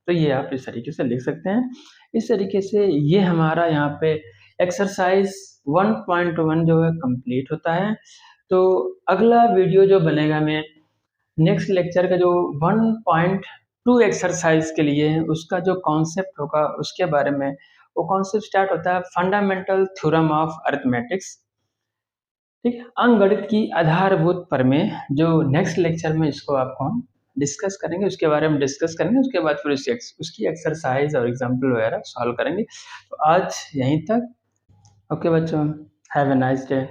तो ये आप इस तरीके से लिख सकते हैं। इस तरीके से ये हमारा यहाँ पे एक्सरसाइज 1.1 जो है कंप्लीट होता है। तो अगला वीडियो जो बनेगा मैं नेक्स्ट लेक्चर का जो 1.2 एक्सरसाइज के लिए है उसका जो कॉन्सेप्ट होगा उसके बारे में, वो कॉन्सेप्ट स्टार्ट होता है फंडामेंटल थ्योरम ऑफ अरिथमेटिक्स। ठीक है, अंकगणित की आधारभूत प्रमेय, जो नेक्स्ट लेक्चर में इसको आपको हम डिस्कस करेंगे, उसके बारे में डिस्कस करेंगे, उसके बाद फिर उसकी एक्सरसाइज और एग्जाम्पल वगैरह सॉल्व करेंगे। तो आज यहीं तक। ओके बच्चों, हैव ए नाइस डे।